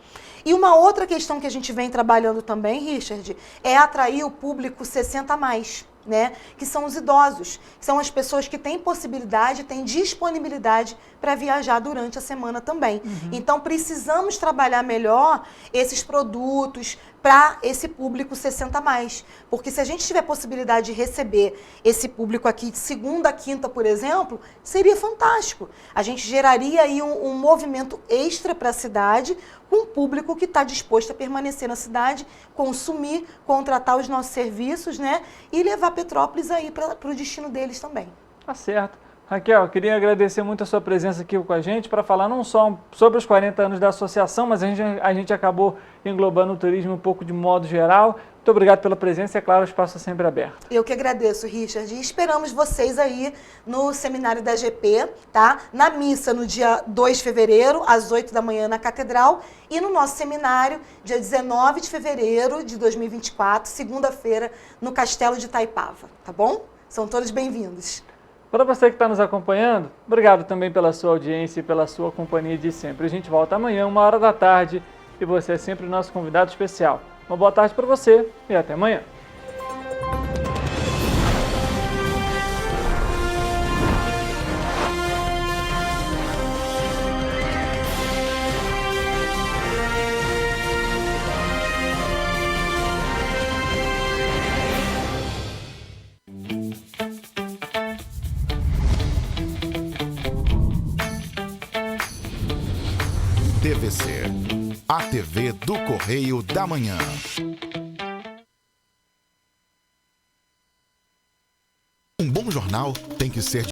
Speaker 18: E uma outra questão que a gente vem trabalhando também, Richard, é atrair o público 60+, né? Que são os idosos, que são as pessoas que têm possibilidade, têm disponibilidade para viajar durante a semana também. Então, precisamos trabalhar melhor esses produtos para esse público 60+. Porque se a gente tiver possibilidade de receber esse público aqui de segunda a quinta, por exemplo, seria fantástico. A gente geraria aí um movimento extra para a cidade, com um público que está disposto a permanecer na cidade, consumir, contratar os nossos serviços, né? E levar Petrópolis aí para o destino deles também.
Speaker 4: Tá certo. Raquel, queria agradecer muito a sua presença aqui com a gente para falar não só sobre os 40 anos da associação, mas a gente acabou englobando o turismo um pouco de modo geral. Muito obrigado pela presença e, é claro, o espaço é sempre aberto.
Speaker 18: Eu que agradeço, Richard, e esperamos vocês aí no seminário da AGP, tá? Na missa no dia 2 de fevereiro, às 8 da manhã na Catedral, e no nosso seminário, dia 19 de fevereiro de 2024, segunda-feira, no Castelo de Itaipava, tá bom? São todos bem-vindos.
Speaker 4: Para você que está nos acompanhando, obrigado também pela sua audiência e pela sua companhia de sempre. A gente volta amanhã, 13h, e você é sempre o nosso convidado especial. Uma boa tarde para você e até amanhã.
Speaker 3: TVC, a TV do Correio da Manhã. Um bom jornal tem que ser